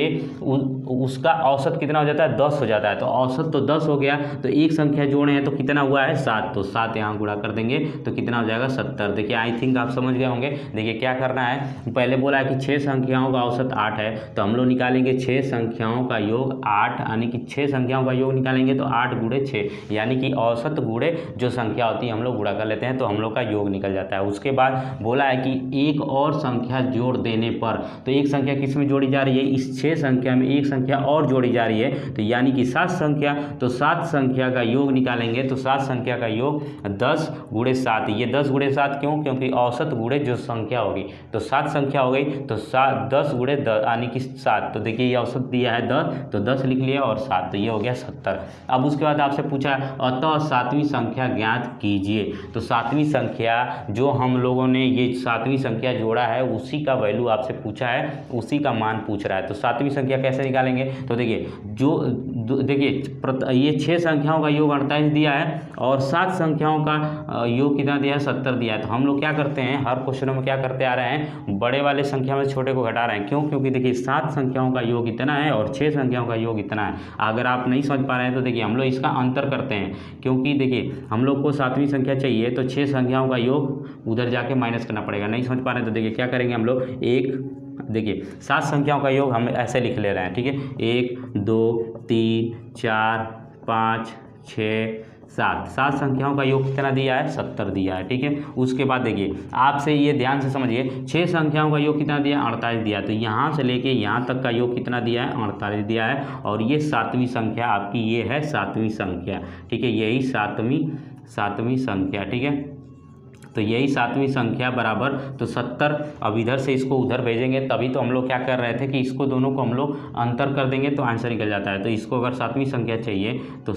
उसका औसत कितना हो जाता है, 10 हो जाता है। तो औसत तो 10 हो गया, तो एक संख्या जोड़े हैं तो कितना हुआ है 7, तो 7 यहाँ गुणा कर देंगे तो कितना हो जाएगा 70। देखिए आई थिंक आप समझ गए होंगे। देखिए क्या करना है, पहले बोला है कि 6 संख्याओं का औसत 8 है, तो हम लोग निकालेंगे 6 संख्याओं का योग 8, यानी कि 6 संख्याओं का योग निकालेंगे तो 8 गुणे 6, यानी कि औसत गुणे जो संख्या होती है हम लोग गुणा कर लेते हैं, तो हम लोग का योग निकल जाता है। उसके बाद बोला है कि एक और संख्या जोड़ देने पर, तो एक संख्या किस में जोड़ी जा रही है, इस 6 संख्या में एक संख्या और जोड़ी जा रही है, तो यानी कि 7 संख्या, तो 7 संख्या का योग निकालेंगे। तो 7 संख्या का योग 10 गुणे 7, ये 10 गुणे 7 क्यों, क्योंकि औसत गुणे जो संख्या होगी, तो 7 संख्या हो गई तो 10 गुणे 10 यानी कि 7। तो देखिए ये औसत दिया है 10, तो 10 लिख लिया और 7, तो ये हो गया 70। अब उसके बाद आपसे पूछा अतः 7वीं संख्या ज्ञात कीजिए। तो 7वीं संख्या जो हम लोगों ने ये 7वीं संख्या जोड़ा है उसी का वैल्यू आपसे पूछा है, उसी का मान पूछ रहा है। तो 7वीं संख्या कैसे निकालेंगे, तो देखिए देखिए ये 6 संख्याओं का योग 48 दिया है और 7 संख्याओं का योग कितना दिया है, 70 दिया है। तो हम लोग क्या करते हैं, हर क्वेश्चनों में क्या करते आ रहे हैं, बड़े वाले संख्या में छोटे को घटा रहे हैं। क्यों, क्योंकि देखिए 7 संख्याओं का योग इतना है और 6 संख्याओं का योग इतना है। अगर आप नहीं समझ पा रहे हैं तो देखिए हम लोग इसका अंतर करते हैं, क्योंकि देखिए हम लोग को 7वीं संख्या चाहिए तो 6 संख्याओं का योग उधर जाके माइनस करना पड़ेगा। नहीं समझ पा रहे हैं तो देखिए क्या करेंगे हम लोग, देखिए 7 संख्याओं का योग हम ऐसे लिख ले रहे हैं। ठीक है, 1 2 3 4 5 6 7 संख्याओं का योग कितना दिया है, 70 दिया है। ठीक है, उसके बाद देखिए आपसे ये ध्यान से समझिए, 6 संख्याओं का योग कितना दिया, 48 दिया। तो यहाँ से लेके यहाँ तक का योग कितना दिया है, 48 दिया है। और ये 7वीं संख्या आपकी, ये है 7वीं संख्या। ठीक है, यही 7वीं संख्या। ठीक है, तो यही 7वीं संख्या बराबर, तो 70। अब इधर से इसको उधर भेजेंगे, तभी तो हम लोग क्या कर रहे थे कि इसको दोनों को हम लोग अंतर कर देंगे तो आंसर निकल जाता है। तो इसको अगर 7वीं संख्या चाहिए तो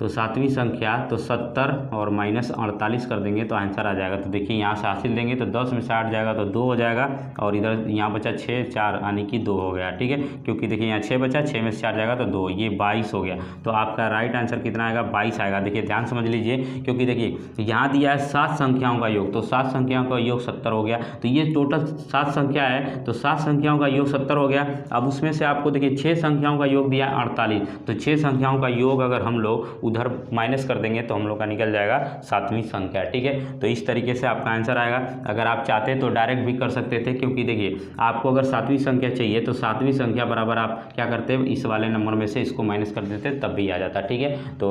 7वीं संख्या, तो 70 और माइनस 48 कर देंगे तो आंसर आ जाएगा। तो देखिए यहाँ से हासिल देंगे तो 10 में से 8 जाएगा तो 2 हो जाएगा, और इधर यहाँ बचा 6 4 यानी कि 2 हो गया। ठीक है, क्योंकि देखिए यहाँ 6 बचा, 6 में से 4 जाएगा तो 2, ये 22 हो गया। तो आपका राइट आंसर कितना आएगा, 22 आएगा। देखिए ध्यान समझ लीजिए, क्योंकि देखिए यहाँ दिया है 7 संख्याओं का योग, तो 7 संख्याओं का योग 70 हो गया। तो ये टोटल 7 संख्या है, तो 7 संख्याओं का योग 70 हो गया। अब उसमें से आपको देखिए 6 संख्याओं का योग दिया 48, तो 6 संख्याओं का योग अगर हम लोग उधर माइनस कर देंगे तो हम लोग का निकल जाएगा 7वीं संख्या। ठीक है, तो इस तरीके से आपका आंसर आएगा। अगर आप चाहते तो डायरेक्ट भी कर सकते थे, क्योंकि देखिए आपको अगर 7वीं संख्या चाहिए तो 7वीं संख्या बराबर आप क्या करते, इस वाले नंबर में से इसको माइनस कर देते तब भी आ जाता। ठीक है, तो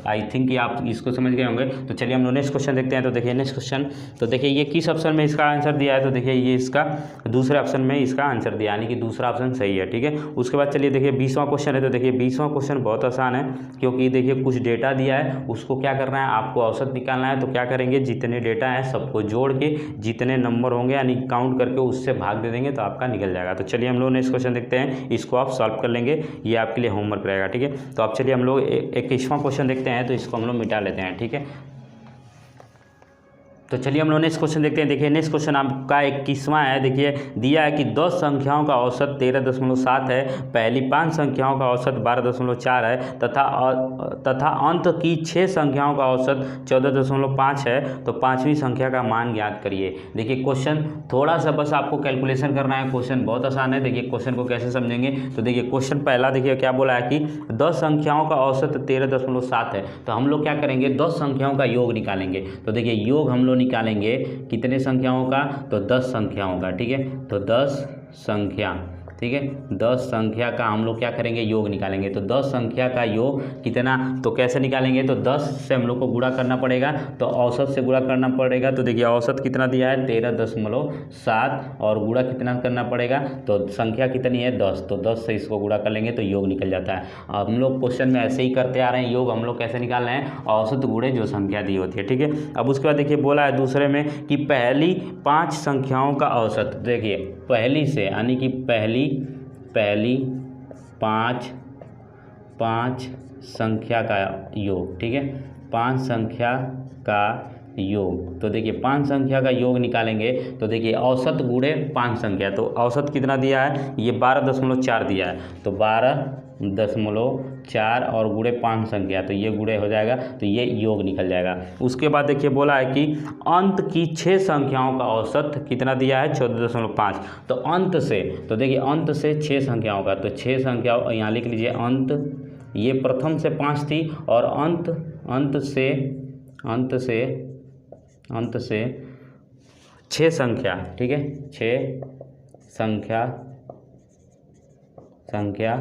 आई थिंक कि आप इसको समझ गए होंगे। तो चलिए हम लोग नेक्स्ट क्वेश्चन देखते हैं। तो देखिए नेक्स्ट क्वेश्चन, तो देखिए ये किस ऑप्शन में इसका आंसर दिया है, तो देखिए ये इसका दूसरे ऑप्शन में इसका आंसर दिया, यानी कि दूसरा ऑप्शन सही है। ठीक है, उसके बाद चलिए देखिए 20वां क्वेश्चन है। तो देखिए 20वां क्वेश्चन बहुत आसान है, क्योंकि देखिए कुछ डेटा दिया है, उसको क्या करना है, आपको औसत निकालना है। तो क्या करेंगे, जितने डेटा है सबको जोड़ के जितने नंबर होंगे यानी काउंट करके उससे भाग दे देंगे तो आपका निकल जाएगा। तो चलिए हम लोग नेक्स्ट क्वेश्चन देखते हैं, इसको आप सॉल्व कर लेंगे, ये आपके लिए होमवर्क रहेगा। ठीक है, तो आप चलिए हम लोग 21वां क्वेश्चन देखते हैं, तो इसको हम लोग मिटा लेते हैं। ठीक है, तो चलिए हम लोग नेक्स्ट क्वेश्चन देखते हैं। देखिए नेक्स्ट क्वेश्चन आपका 21वां है। देखिए दिया है कि 10 संख्याओं का औसत 13.7 है, पहली 5 संख्याओं का औसत 12.4 है तथा अंत की 6 संख्याओं का औसत 14.5 है, तो पाँचवीं संख्या का मान ज्ञात करिए। देखिए क्वेश्चन थोड़ा सा बस आपको कैलकुलेशन करना है, क्वेश्चन बहुत आसान है। देखिए क्वेश्चन को कैसे समझेंगे, तो देखिए क्वेश्चन पहला देखिए क्या बोला है कि 10 संख्याओं का औसत 13.7 है, तो हम लोग क्या करेंगे 10 संख्याओं का योग निकालेंगे। तो देखिए योग हम लोग निकालेंगे कितने संख्याओं का, तो 10 संख्याओं का। ठीक है, तो 10 संख्या, ठीक है, 10 संख्या का हम लोग क्या करेंगे योग निकालेंगे। तो 10 संख्या का योग कितना, तो कैसे निकालेंगे, तो 10 से हम लोग को गुणा करना पड़ेगा, तो औसत से गुणा करना पड़ेगा। तो देखिए औसत कितना दिया है 13.7 और गुणा कितना करना पड़ेगा, तो संख्या कितनी है 10, तो 10 से इसको गुणा कर लेंगे तो योग निकल जाता है। अब हम लोग क्वेश्चन में ऐसे ही करते आ रहे हैं, योग हम लोग कैसे निकाल रहे हैं, औसत गुणे जो संख्या दी होती है। ठीक है, अब उसके बाद देखिए बोला है दूसरे में कि पहली 5 संख्याओं का औसत। देखिए पहली से यानी कि पहली 5 संख्या का योग। ठीक है, 5 संख्या का योग, तो देखिए 5 संख्या का योग निकालेंगे। तो देखिए औसत गुणे 5 संख्या, तो औसत कितना दिया है, ये 12.4 दिया है, तो 12.4 और गुणे 5 संख्या, तो ये गुणे हो जाएगा, तो ये योग निकल जाएगा। उसके बाद देखिए बोला है कि अंत की 6 संख्याओं का औसत कितना दिया है 14.5, तो अंत से, तो देखिए अंत से 6 संख्याओं का, तो 6 संख्याओं यहाँ लिख लीजिए अंत, ये प्रथम से 5 थी और अंत से 6 संख्या। ठीक है, 6 संख्या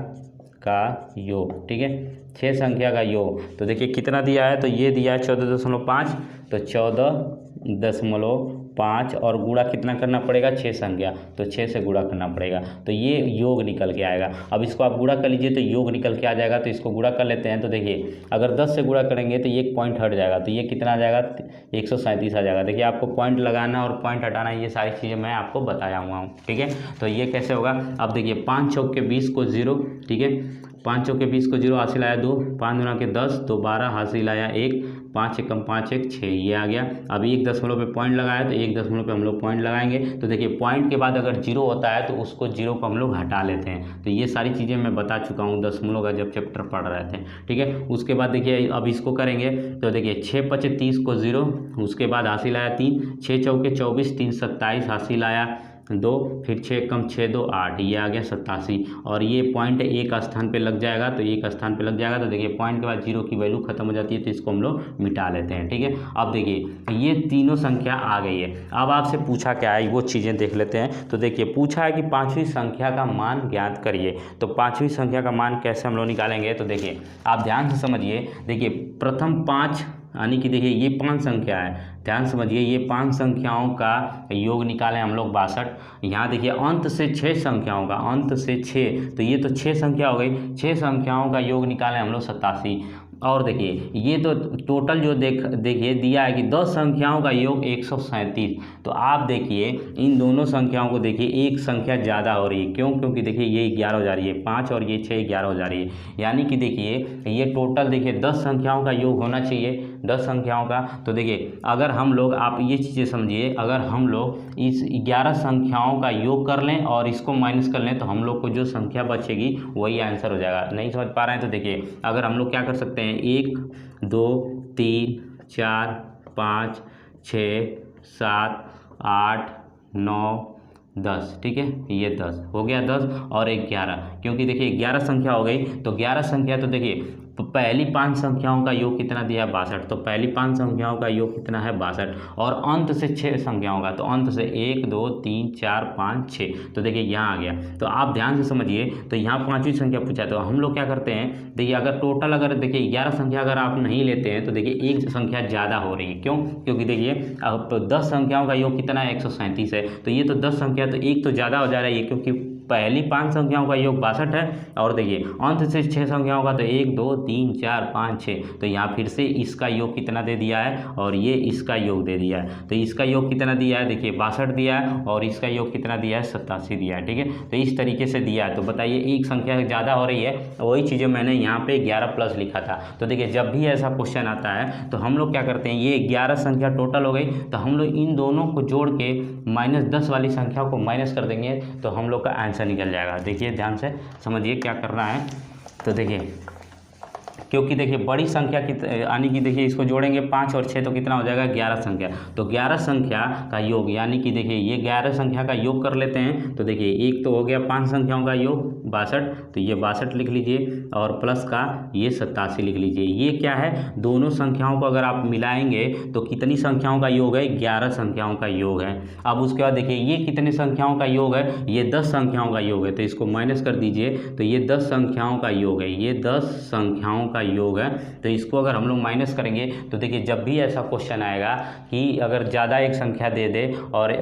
का योग। ठीक है, 6 संख्या का योग, तो देखिए कितना दिया है, तो ये दिया है 14.5, तो 14.5 और गुणा कितना करना पड़ेगा 6 संख्या, तो 6 से गुणा करना पड़ेगा, तो ये योग निकल के आएगा। अब इसको आप गुणा कर लीजिए तो योग निकल के आ जाएगा, तो इसको गुणा कर लेते हैं। तो देखिए अगर 10 से गुणा करेंगे तो ये एक पॉइंट हट जाएगा, तो ये कितना आ जाएगा 137 आ जाएगा। देखिए आपको पॉइंट लगाना और पॉइंट हटाना, ये सारी चीज़ें मैं आपको बताया हुआ हूँ। ठीक है, तो ये कैसे होगा, अब देखिए 5 चौके 20 को 0, ठीक है, 5 चौके 20 को 0, हासिल आया 2, 5 गुना के 10, तो 12, हासिल आया 1, 5 एकम 5 1 6, ये आ गया। अब 1 दशमलव पे पॉइंट लगाया, तो 1 दशमलव पे हम लोग पॉइंट लगाएंगे। तो देखिए पॉइंट के बाद अगर 0 होता है तो उसको 0 को हम लोग हटा लेते हैं। तो ये सारी चीज़ें मैं बता चुका हूँ दशमलव का जब चैप्टर पढ़ रहे थे। ठीक है, उसके बाद देखिए अब इसको करेंगे, तो देखिए 6 5 30 को 0, उसके बाद हासिल आया 3, 6 चौके 24, 3 27, हासिल आया 2, फिर 6 कम 6 2 8, ये आ गया 87, और ये पॉइंट एक स्थान पे लग जाएगा, तो एक स्थान पे लग जाएगा। तो देखिए पॉइंट के बाद 0 की वैल्यू खत्म हो जाती है, तो इसको हम लोग मिटा लेते हैं। ठीक है, अब देखिए ये तीनों संख्या आ गई है। अब आपसे पूछा क्या है वो चीज़ें देख लेते हैं। तो देखिए पूछा है कि 5वीं संख्या का मान ज्ञात करिए। तो 5वीं संख्या का मान कैसे हम लोग निकालेंगे, तो देखिए आप ध्यान से समझिए। देखिए प्रथम 5 यानी कि देखिए ये 5 संख्या है, ध्यान समझिए, ये 5 संख्याओं का योग निकालें हम लोग 62। यहाँ देखिए अंत से 6 संख्याओं का, अंत से 6, तो ये तो 6 संख्या हो गई, 6 संख्याओं का योग निकालें हम लोग 87। और देखिए ये तो टोटल जो देखिए दिया है कि 10 संख्याओं का योग 137। तो आप देखिए इन दोनों संख्याओं को देखिए, एक संख्या ज़्यादा हो रही है, क्यों, क्योंकि देखिए ये 11 हो जा रही है 5 और ये 6 11 हो जा रही है। यानी कि देखिए ये टोटल देखिए 10 संख्याओं का योग होना चाहिए, 10 संख्याओं का। तो देखिए अगर हम लोग, आप ये चीज़ें समझिए, अगर हम लोग इस 11 संख्याओं का योग कर लें और इसको माइनस कर लें, तो हम लोग को जो संख्या बचेगी वही आंसर हो जाएगा। नहीं समझ पा रहे हैं, तो देखिए अगर हम लोग क्या कर सकते हैं, 1 2 3 4 5 6 7 8 9 10, ठीक है, ये 10 हो गया, 10 और 11, क्योंकि देखिए 11 संख्या हो गई। तो 11 संख्या, तो देखिए पहली 5 संख्याओं का योग कितना दिया है 62, तो पहली 5 संख्याओं का योग कितना है 62, और अंत से 6 संख्याओं का, तो अंत से 1 2 3 4 5 6, तो देखिए यहाँ आ गया। तो आप ध्यान से समझिए, तो यहाँ 5वीं संख्या पूछा है, तो हम लोग क्या करते हैं, देखिए अगर टोटल अगर देखिए 11 संख्या अगर आप नहीं लेते हैं, तो देखिए एक संख्या ज़्यादा हो रही है, क्यों, क्योंकि देखिए अब तो 10 संख्याओं का योग कितना है 137 है, तो ये तो 10 संख्या, तो एक तो ज़्यादा हो जा रहा है ये, क्योंकि पहली 5 संख्याओं का योग 62 है, और देखिए अंत से 6 संख्याओं का तो 1 2 3 4 5 6, तो यहाँ फिर से इसका योग कितना दे दिया है और ये इसका योग दे दिया है। तो इसका योग कितना दिया है, देखिए 62 दिया है, और इसका योग कितना दिया है, 87 दिया है। ठीक है, तो इस तरीके से दिया है। तो बताइए एक संख्या ज़्यादा हो रही है, वही चीज़ें मैंने यहाँ पे 11 प्लस लिखा था। तो देखिए जब भी ऐसा क्वेश्चन आता है तो हम लोग क्या करते हैं, ये 11 संख्या टोटल हो गई, तो हम लोग इन दोनों को जोड़ के -10 वाली संख्या को माइनस कर देंगे, तो हम लोग का आंसर निकल जाएगा। देखिए ध्यान से समझिए क्या करना है। तो देखिए क्योंकि देखिए बड़ी संख्या की यानी कि देखिए इसको जोड़ेंगे 5 और 6 तो कितना हो जाएगा, 11 संख्या। तो 11 संख्या का योग यानी कि देखिए ये 11 संख्या का योग कर लेते हैं। तो देखिए एक तो हो गया 5 संख्याओं का योग 62, तो ये 62 लिख लीजिए, और प्लस का ये 87 लिख लीजिए। ये क्या है, दोनों संख्याओं को अगर आप मिलाएंगे तो कितनी संख्याओं का योग है, 11 संख्याओं का योग है। अब उसके बाद देखिए ये कितने संख्याओं का योग है, ये 10 संख्याओं का योग है, तो इसको माइनस कर दीजिए, तो ये 10 संख्याओं का योग है, ये 10 संख्याओं का योग है। तो इसको अगर हम लोग माइनस करेंगे तो देखिए जब भी ऐसा क्वेश्चन आएगा कि अगर ज़्यादा एक संख्या दे दे और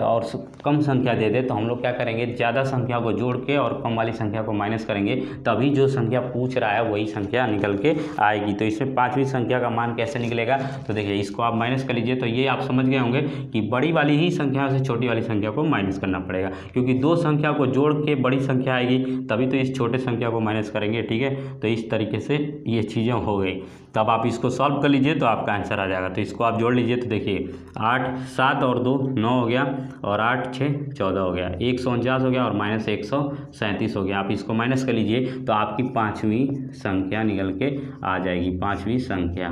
कम संख्या दे दे, तो हम लोग क्या करेंगे, ज़्यादा संख्या को जोड़ के और कम वाली संख्या को माइनस करेंगे, तभी जो संख्या पूछ रहा है वही संख्या निकल के आएगी। तो इसमें 5वीं संख्या का मान कैसे निकलेगा, तो देखिए इसको आप माइनस कर लीजिए। तो ये आप समझ गए होंगे कि बड़ी वाली ही संख्या से छोटी वाली संख्या को माइनस करना पड़ेगा, क्योंकि दो संख्या को जोड़ के बड़ी संख्या आएगी, तभी तो इस छोटे संख्या को माइनस करेंगे। ठीक है, तो इस तरीके से ये चीज़ें हो गई। तब आप इसको सॉल्व कर लीजिए तो आपका आंसर आ जाएगा। तो इसको आप जोड़ लीजिए, तो देखिए 8 7 और 2 9 हो गया, और 8 6 14 हो गया, 149 हो गया, और -137 हो गया। आप इसको माइनस कर लीजिए तो आपकी 5वीं संख्या निकल के आ जाएगी, 5वीं संख्या।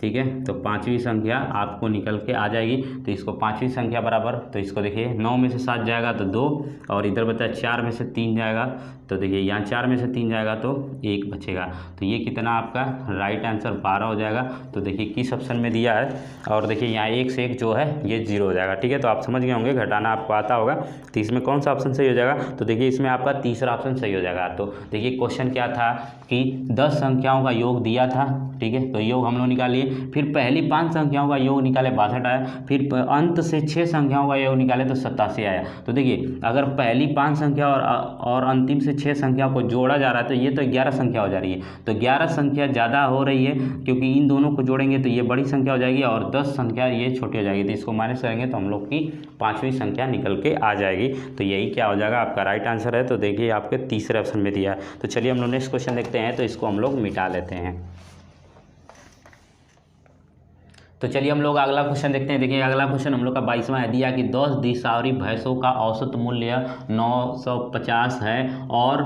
ठीक है, तो 5वीं संख्या आपको निकल के आ जाएगी। तो इसको 5वीं संख्या बराबर, तो इसको देखिए 9 में से 7 जाएगा तो 2, और इधर बचा 4 में से 3 जाएगा, तो देखिए यहाँ 4 में से 3 जाएगा तो 1 बचेगा। तो ये कितना आपका राइट आंसर 12 हो जाएगा। तो देखिए किस ऑप्शन में दिया है, और देखिए यहाँ 1 से 1 जो है ये 0 हो जाएगा। ठीक है, तो आप समझ गए होंगे, घटाना आपको आता होगा। तो इसमें कौन सा ऑप्शन सही हो जाएगा, तो देखिए इसमें आपका तीसरा ऑप्शन सही हो जाएगा। तो देखिए क्वेश्चन क्या था कि 10 संख्याओं का योग दिया था। ठीक है, तो योग हम लोग निकालिए, फिर पहली 5 संख्याओं का योग निकाले 62 आया, फिर अंत से 6 संख्याओं का योग निकाले तो 87 आया। तो देखिए अगर पहली 5 संख्या और अंतिम से 6 संख्या को जोड़ा जा रहा है तो ये तो 11 संख्या हो जा रही है। तो 11 संख्या ज़्यादा हो रही है, क्योंकि इन दोनों को जोड़ेंगे तो ये बड़ी संख्या हो जाएगी, और 10 संख्या ये छोटी हो जाएगी। तो इसको माइनस करेंगे तो हम लोग की 5वीं संख्या निकल के आ जाएगी। तो यही क्या हो जाएगा, आपका राइट आंसर है। तो देखिए आपके तीसरे ऑप्शन में दिया है। तो चलिए हम लोग नेक्स्ट क्वेश्चन देखते हैं। तो इसको हम लोग मिटा लेते हैं। तो चलिए हम लोग अगला क्वेश्चन देखते हैं। देखिए अगला क्वेश्चन हम लोग का 22वां है, दिया कि 10 दिसावरी भैंसों का औसत मूल्य 950 है, और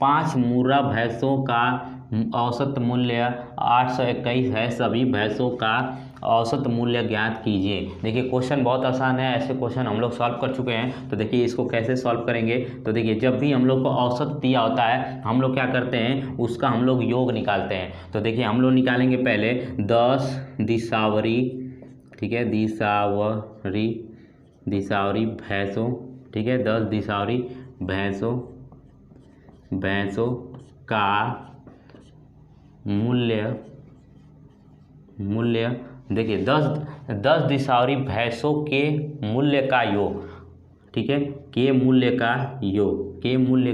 5 मुर्रा भैंसों का औसत मूल्य 821 है। सभी भैंसों का औसत मूल्य ज्ञात कीजिए। देखिए क्वेश्चन बहुत आसान है, ऐसे क्वेश्चन हम लोग सॉल्व कर चुके हैं। तो देखिए इसको कैसे सॉल्व करेंगे, तो देखिए जब भी हम लोग को औसत दिया होता है हम लोग क्या करते हैं, उसका हम लोग योग निकालते हैं। तो देखिए हम लोग निकालेंगे पहले 10 दिसावरी, ठीक है, दिसावरी भैंसों, ठीक है, 10 दिसावरी भैंसों का मूल्य देखिए 10 दिसावरी भैंसों के मूल्य का योग, ठीक है, के मूल्य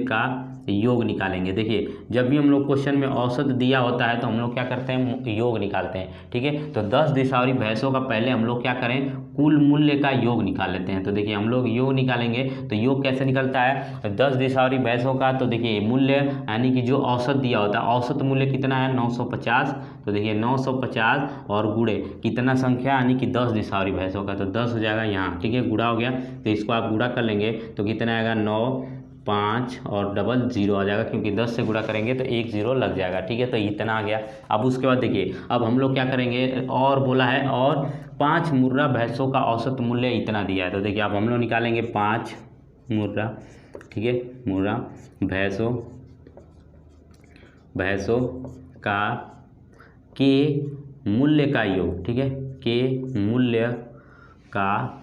का योग निकालेंगे। देखिए जब भी हम लोग क्वेश्चन में औसत दिया होता है तो हम लोग क्या करते हैं, योग निकालते हैं। ठीक है, तो 10 दिसावरी भैंसों का पहले हम लोग क्या करें, कुल मूल्य का योग निकाल लेते हैं। तो देखिए हम लोग योग निकालेंगे, तो योग कैसे निकलता है, 10 दिसावरी भैंसों का, तो देखिए मूल्य यानी कि जो औसत दिया होता है, औसत मूल्य कितना है 950। तो देखिए 950 और गुणे कितना संख्या यानी कि 10 दिसावरी भैंसों का, तो 10 हो जाएगा यहाँ। ठीक है, गुणा हो गया, तो इसको आप गुणा कर लेंगे तो कितना आएगा 9 5 और डबल 0 आ जाएगा, क्योंकि 10 से गुणा करेंगे तो 1 0 लग जाएगा। ठीक है, तो इतना आ गया। अब उसके बाद देखिए अब हम लोग क्या करेंगे, और बोला है और 5 मुर्रा भैंसों का औसत मूल्य इतना दिया है। तो देखिए अब हम लोग निकालेंगे 5 मुर्रा, ठीक है, मुर्रा भैंसों का के मूल्य का योग, ठीक है, के मूल्य का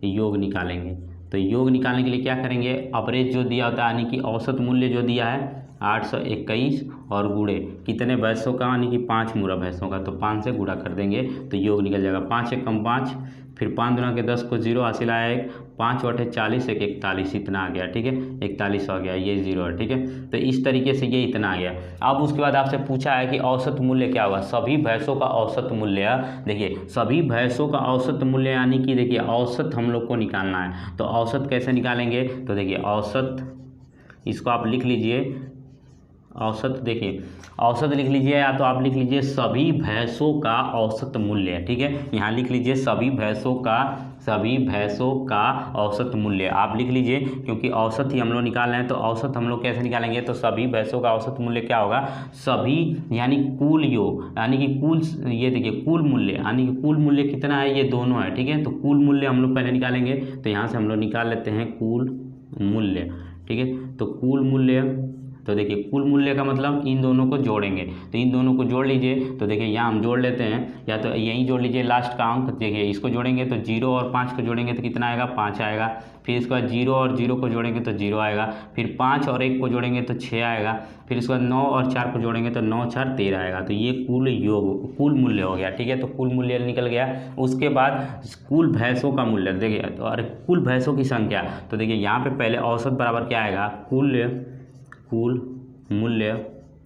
योग निकालेंगे। तो योग निकालने के लिए क्या करेंगे, एवरेज जो दिया होता है यानी कि औसत मूल्य जो दिया है 821 और गुणे कितने भैंसों का यानी कि 5 मुर्रा भैंसों का, तो 5 से गुणा कर देंगे तो योग निकल जाएगा। 5 एकम 5, फिर 5 दूना के 10 को 0 हासिल आया, एक 5 × 8 = 40, एक 41 इतना आ गया, ठीक है, 41 हो गया, ये 0 है, ठीक है। तो इस तरीके से ये इतना आ गया। अब उसके बाद आपसे पूछा है कि औसत मूल्य क्या होगा, सभी भैंसों का औसत मूल्य। देखिए सभी भैंसों का औसत मूल्य यानी कि देखिए औसत हम लोग को निकालना है। तो औसत कैसे निकालेंगे, तो देखिए औसत, इसको आप लिख लीजिए औसत। देखिए औसत लिख लीजिए, या तो आप लिख लीजिए सभी भैंसों का औसत मूल्य, ठीक है, यहाँ लिख लीजिए सभी भैंसों का औसत मूल्य आप लिख लीजिए, क्योंकि औसत ही हम लोग निकाल रहे हैं। तो औसत हम लोग कैसे निकालेंगे, तो सभी भैंसों का औसत मूल्य क्या होगा, सभी यानी कुल योग, यानी कि कुल, ये देखिए कुल मूल्य, यानी कि कुल मूल्य कितना है, ये दोनों है, ठीक है। तो कुल मूल्य हम लोग पहले निकालेंगे, तो यहाँ से हम लोग निकाल लेते हैं कुल मूल्य, ठीक है। तो कुल मूल्य, तो देखिए कुल मूल्य का मतलब इन दोनों को जोड़ेंगे, तो इन दोनों को जोड़ लीजिए। तो देखिए यहाँ हम जोड़ लेते हैं, या तो यहीं जोड़ लीजिए लास्ट का अंक। देखिए इसको जोड़ेंगे तो 0 और 5 को जोड़ेंगे तो कितना आएगा, 5 आएगा। फिर इसके बाद 0 और 0 को जोड़ेंगे तो 0 आएगा। फिर 5 और 1 को जोड़ेंगे तो 6 आएगा। फिर इसके बाद 9 और 4 को जोड़ेंगे तो 9 × 4 = 13 आएगा। तो ये कुल योग, कुल मूल्य हो गया, ठीक है। तो कुल मूल्य निकल गया। उसके बाद कुल भैंसों का मूल्य, देखिए तो अरे कुल भैंसों की संख्या, तो देखिए यहाँ पे पहले औसत बराबर क्या आएगा, कुल मूल्य,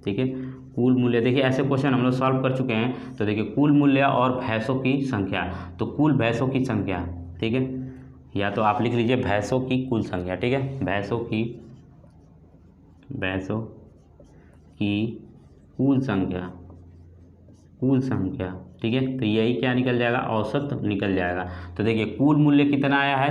ठीक है, कुल मूल्य। देखिए ऐसे क्वेश्चन हम लोग सॉल्व कर चुके हैं। तो देखिए कुल मूल्य और भैंसों की संख्या, तो कुल भैंसों की संख्या, ठीक है, या तो आप लिख लीजिए भैंसों की कुल संख्या, ठीक है, भैंसों की कुल संख्या, ठीक है। तो यही क्या निकल जाएगा, औसत निकल जाएगा। तो देखिए कुल मूल्य कितना आया है,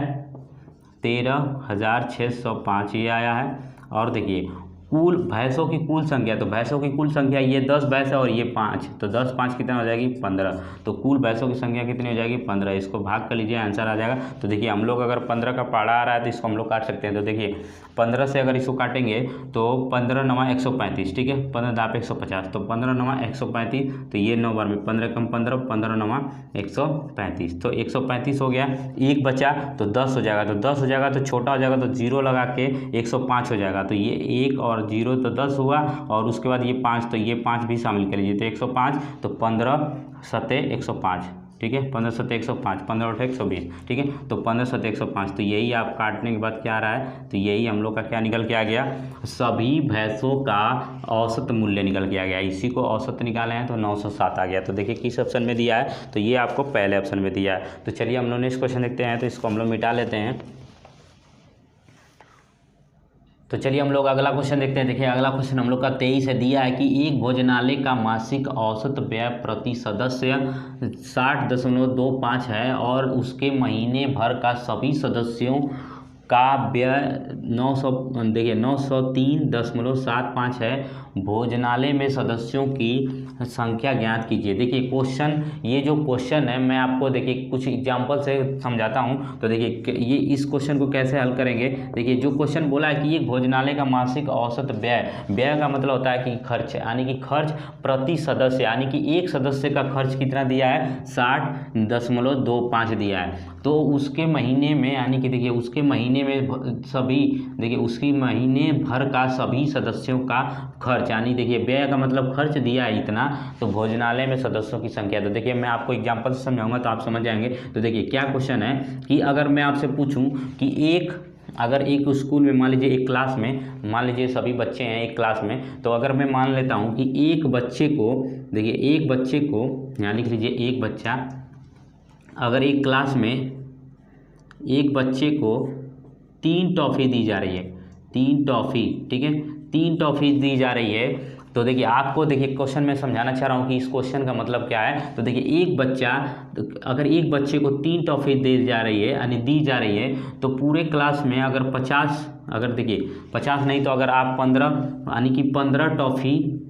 13,605 ये आया है। और देखिए कुल भैंसों की कुल संख्या, तो भैंसों की कुल संख्या, ये 10 भैंस है और ये 5, तो 10 × 5 कितना हो जाएगी, 15। तो कुल भैंसों की संख्या कितनी हो जाएगी, 15। इसको भाग कर लीजिए, आंसर आ जाएगा। तो देखिए हम लोग अगर 15 का पहाड़ा आ रहा है तो इसको हम लोग काट सकते हैं। तो देखिए 15 से अगर इसको काटेंगे तो 15 × 9 = 135, ठीक है, 15 × 10 = 150, तो 15 × 9 = 135। तो ये 9 बार में 15 कम 15, 15 × 9 = 135, तो 135 हो गया। एक बचा तो 10 हो जाएगा, तो 10 हो जाएगा तो छोटा हो जाएगा, तो 0 लगा के 105 हो जाएगा। तो ये 1 और 0 तो 10 हुआ, और उसके बाद ये 5, तो ये 5 भी शामिल कर लीजिए, तो 105, तो 15 × 7 = 105, ठीक है, 15 × 7 = 105, 15 × 8 = 120, ठीक है। तो 15 × 7 = 105, तो यही आप काटने के बाद क्या आ रहा है, तो यही हम लोग का क्या निकल के आ गया, सभी भैंसों का औसत मूल्य निकल के आ गया। इसी को औसत निकाले हैं तो 907 आ गया। तो देखिए किस ऑप्शन में दिया है, तो ये आपको पहले ऑप्शन में दिया है। तो चलिए हम लोग नेक्स्ट क्वेश्चन देखते हैं, तो इसको हम लोग मिटा लेते हैं। तो चलिए हम लोग अगला क्वेश्चन देखते हैं। देखिए अगला क्वेश्चन हम लोग का 23 है, दिया है कि एक भोजनालय का मासिक औसत व्यय प्रति सदस्य 60.25 है और उसके महीने भर का सभी सदस्यों का व्यय 903.75 है। भोजनालय में सदस्यों की संख्या ज्ञात कीजिए। देखिए क्वेश्चन, ये जो क्वेश्चन है मैं आपको देखिए कुछ एग्जांपल से समझाता हूँ। तो देखिए ये इस क्वेश्चन को कैसे हल करेंगे। देखिए जो क्वेश्चन बोला है कि एक भोजनालय का मासिक औसत व्यय का मतलब होता है कि खर्च, यानी कि खर्च प्रति सदस्य, यानी कि एक सदस्य का खर्च कितना दिया है, 60.25 दिया है। तो उसके महीने में, यानी कि देखिए उसके महीने में सभी, देखिए उसकी महीने भर का सभी सदस्यों का खर्च, यानी देखिए व्यय का मतलब खर्च दिया है इतना, तो भोजनालय में सदस्यों की संख्या। तो देखिए मैं आपको एग्जांपल से समझाऊंगा तो आप समझ जाएंगे। तो देखिए क्या क्वेश्चन है कि अगर मैं आपसे पूछूं कि अगर एक स्कूल में मान लीजिए एक क्लास में, मान लीजिए सभी बच्चे हैं एक क्लास में, तो अगर मैं मान लेता हूं कि एक बच्चे को, देखिए एक बच्चे को, यहाँ लिख लीजिए एक बच्चा, अगर एक क्लास में एक बच्चे को 3 टॉफ़ी दी जा रही है, 3 टॉफ़ी, ठीक है, 3 टॉफ़ी दी जा रही है। तो देखिए आपको, देखिए क्वेश्चन में समझाना चाह रहा हूँ कि इस क्वेश्चन का मतलब क्या है। तो देखिए एक बच्चा, अगर एक बच्चे को 3 टॉफ़ी दी जा रही है, यानी दी जा रही है, तो पूरे क्लास में अगर 50, अगर देखिए 50 नहीं तो अगर आप 15, यानी कि 15 टॉफ़ी,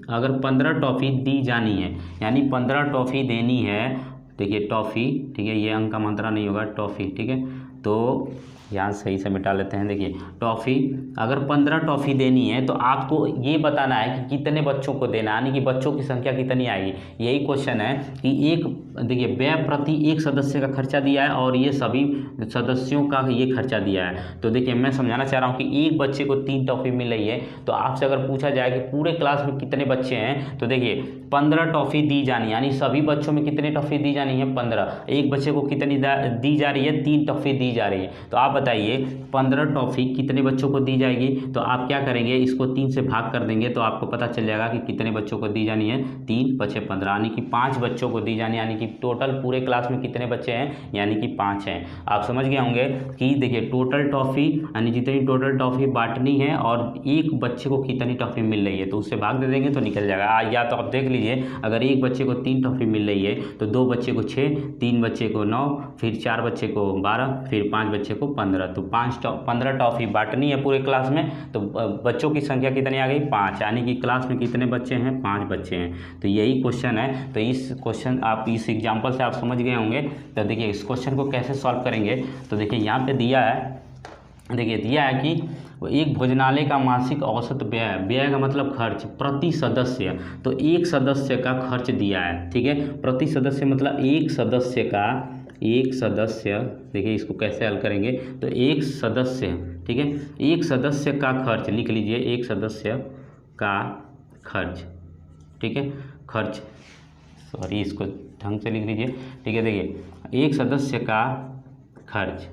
अगर 15 टॉफ़ी दी जानी है, यानी 15 टॉफ़ी देनी है, देखिए टॉफ़ी, ठीक है, ये अंक का मात्रा नहीं होगा, टॉफ़ी, ठीक है। तो यहाँ सही से मिटा लेते हैं। देखिए टॉफ़ी, अगर 15 टॉफ़ी देनी है तो आपको ये बताना है कि कितने बच्चों को देना है, यानी कि बच्चों की संख्या कितनी आएगी। यही क्वेश्चन है कि एक, देखिए व्यय प्रति एक सदस्य का खर्चा दिया है और ये सभी सदस्यों का ये खर्चा दिया है। तो देखिए मैं समझाना चाह रहा हूँ कि एक बच्चे को 3 टॉफ़ी मिल रही है, तो आपसे अगर पूछा जाए कि पूरे क्लास में कितने बच्चे हैं, तो देखिए 15 टॉफ़ी दी जानी, यानी सभी बच्चों में कितनी टॉफ़ी दी जानी है, 15। एक बच्चे को कितनी दी जा रही है, 3 टॉफ़ी दी जा रही है। तो आप बताइए 15 टॉफ़ी कितने बच्चों को दी जाएगी। तो आप क्या करेंगे, इसको 3 से भाग कर देंगे तो आपको पता चल जाएगा कि कितने बच्चों को दी जानी है, 3 × 5 = 15, यानी कि 5 बच्चों को दी जानी, यानी कि टोटल पूरे क्लास में कितने बच्चे हैं, यानी कि 5 हैं। आप समझ गए होंगे कि देखिए टोटल टॉफ़ी यानी जितनी टोटल टॉफ़ी बांटनी है और एक बच्चे को कितनी टॉफ़ी मिल रही है, तो उससे भाग दे देंगे तो निकल जाएगा। या तो आप देख लीजिए, अगर एक बच्चे को 3 टॉफ़ी मिल रही है तो 2 बच्चे को 6, 3 बच्चे को 9, फिर 4 बच्चे को 12, फिर 5 बच्चे को 15, तो 15 टॉफ़ी बांटनी है पूरे क्लास में। तो बच्चों की संख्या कितनी आ गई, 5, यानी कि क्लास में कितने बच्चे हैं, 5 बच्चे हैं। तो यही क्वेश्चन है। तो इस क्वेश्चन आप इस एग्जाम्पल से आप समझ गए होंगे। तो देखिए इस क्वेश्चन को कैसे सॉल्व करेंगे, तो देखिए यहाँ पे दिया है, देखिए दिया है कि एक भोजनालय का मासिक औसत व्यय, व्यय का मतलब खर्च प्रति सदस्य, तो एक सदस्य का खर्च दिया है, ठीक है। प्रति सदस्य मतलब एक सदस्य का, एक सदस्य, देखिए इसको कैसे हल करेंगे, तो एक सदस्य, ठीक है, एक सदस्य का खर्च लिख लीजिए, एक सदस्य का खर्च, ठीक है, खर्च, सॉरी इसको ढंग से लिख लीजिए, ठीक है। देखिए एक सदस्य का खर्च,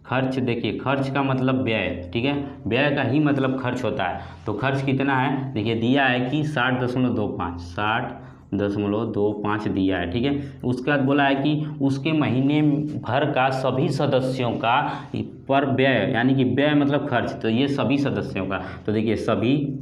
खर्च देखिए खर्च का मतलब व्यय, ठीक है, व्यय का ही मतलब खर्च होता है। तो खर्च कितना है, देखिए दिया है कि 60.25, 60.25 दिया है, ठीक है। उसके बाद बोला है कि उसके महीने भर का सभी सदस्यों का पर व्यय, यानी कि व्यय मतलब खर्च, तो ये सभी सदस्यों का, तो देखिए सभी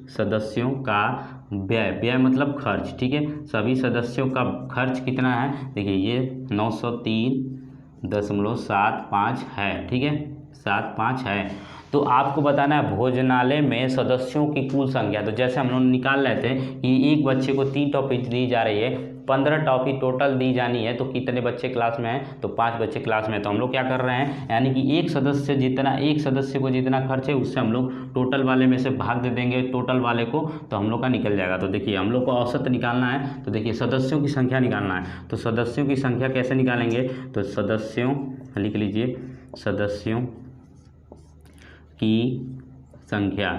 सदस्यों का व्यय, व्यय मतलब खर्च, ठीक है। सभी सदस्यों का खर्च कितना है, देखिए ये 903.75 है, ठीक है, 75 है। तो आपको बताना है भोजनालय में सदस्यों की कुल संख्या। तो जैसे हम लोग निकाल रहे थे कि एक बच्चे को 3 टॉफ़ी दी जा रही है, 15 टॉफ़ी टोटल दी जानी है, तो कितने बच्चे क्लास में हैं, तो 5 बच्चे क्लास में। तो हम लोग क्या कर रहे हैं, यानी कि एक सदस्य को जितना खर्च है उससे हम लोग टोटल वाले में से भाग दे देंगे टोटल वाले को, तो हम लोग का निकल जाएगा। तो देखिए हम लोग को औसत निकालना है, तो देखिए सदस्यों की संख्या निकालना है। तो सदस्यों की संख्या कैसे निकालेंगे, तो सदस्यों लिख लीजिए, सदस्यों की संख्या,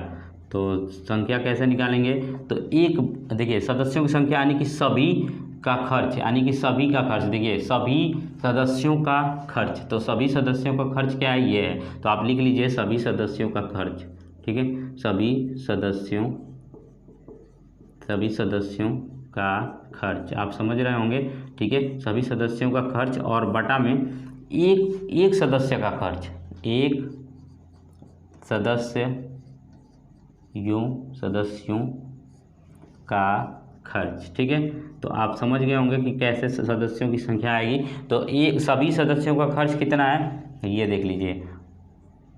तो संख्या कैसे निकालेंगे, तो एक, देखिए सदस्यों की संख्या यानी कि सभी का खर्च, यानी कि सभी का खर्च, देखिए सभी सदस्यों का खर्च, तो सभी सदस्यों का खर्च क्या है, ये है। तो आप लिख लीजिए सभी सदस्यों का खर्च, ठीक है, सभी सदस्यों का खर्च, आप समझ रहे होंगे, ठीक है। सभी सदस्यों का खर्च और बटा में एक सदस्य का खर्च, एक सदस्यों का खर्च, ठीक है। तो आप समझ गए होंगे कि कैसे सदस्यों की संख्या आएगी। तो एक सभी सदस्यों का खर्च कितना है, ये देख लीजिए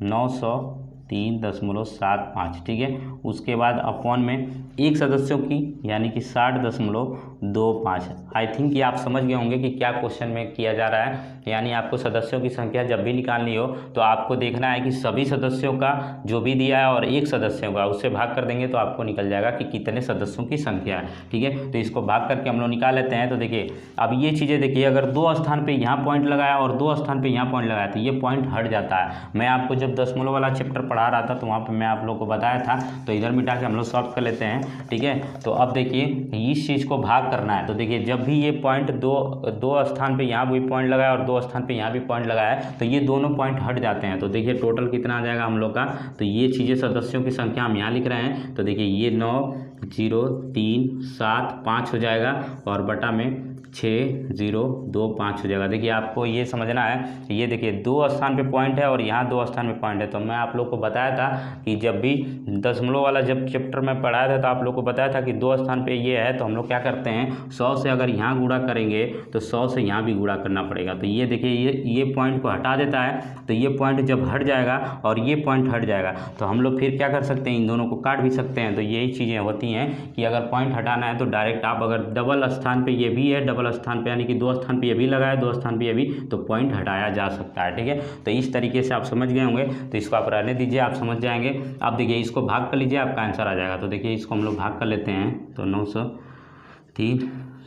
903.75, ठीक है। उसके बाद अपॉन में एक सदस्यों की यानी कि 60.25। आई थिंक कि आप समझ गए होंगे कि क्या क्वेश्चन में किया जा रहा है। यानी आपको सदस्यों की संख्या जब भी निकालनी हो तो आपको देखना है कि सभी सदस्यों का जो भी दिया है और एक सदस्यों का, उससे भाग कर देंगे तो आपको निकल जाएगा कि कितने सदस्यों की संख्या है, ठीक है। तो इसको भाग करके हम लोग निकाल लेते हैं। तो देखिए अब ये चीज़ें देखिए, अगर 2 स्थान पे यहाँ पॉइंट लगाया और 2 स्थान पे यहाँ पॉइंट लगाया तो ये पॉइंट हट जाता है। मैं आपको जब दशमलव वाला चैप्टर पढ़ा रहा था तो वहाँ पर मैं आप लोग को बताया था। तो इधर मिटा के हम लोग सॉल्व कर लेते हैं, ठीक है। तो अब देखिए इस चीज़ को भाग करना है। तो देखिए जब भी ये पॉइंट दो स्थान पे यहाँ भी पॉइंट लगाया और 2 स्थान पे यहाँ भी पॉइंट लगाया तो ये दोनों पॉइंट हट जाते हैं। तो देखिए टोटल कितना आ जाएगा हम लोग का, तो ये चीज़ें सदस्यों की संख्या हम यहाँ लिख रहे हैं। तो देखिए ये 90375 हो जाएगा और बटा में 6025 हो जाएगा। देखिए आपको ये समझना है, ये देखिए 2 स्थान पे पॉइंट है और यहाँ 2 स्थान पे पॉइंट है। तो मैं आप लोग को बताया था कि जब भी दशमलव वाला जब चैप्टर में पढ़ाया था तो आप लोग को बताया था कि 2 स्थान पे ये है तो हम लोग क्या करते हैं, 100 से अगर यहाँ गुणा करेंगे तो 100 से यहाँ भी गुणा करना पड़ेगा। तो ये देखिए ये पॉइंट को हटा देता है। तो ये पॉइंट जब हट जाएगा और ये पॉइंट हट जाएगा तो हम लोग फिर क्या कर सकते हैं, इन दोनों को काट भी सकते हैं। तो यही चीज़ें होती हैं कि अगर पॉइंट हटाना है तो डायरेक्ट आप अगर डबल स्थान पर ये भी है, डबल डबल स्थान पे यानी कि 2 स्थान पे ये भी लगा है, 2 स्थान पे ये भी, तो पॉइंट हटाया जा सकता है। ठीक है, तो इस तरीके से आप समझ गए होंगे, तो इसको आप रहने दीजिए, आप समझ जाएंगे। आप देखिए इसको भाग कर लीजिए, आपका आंसर आ जाएगा। तो देखिए इसको हम लोग भाग कर लेते हैं, तो 903,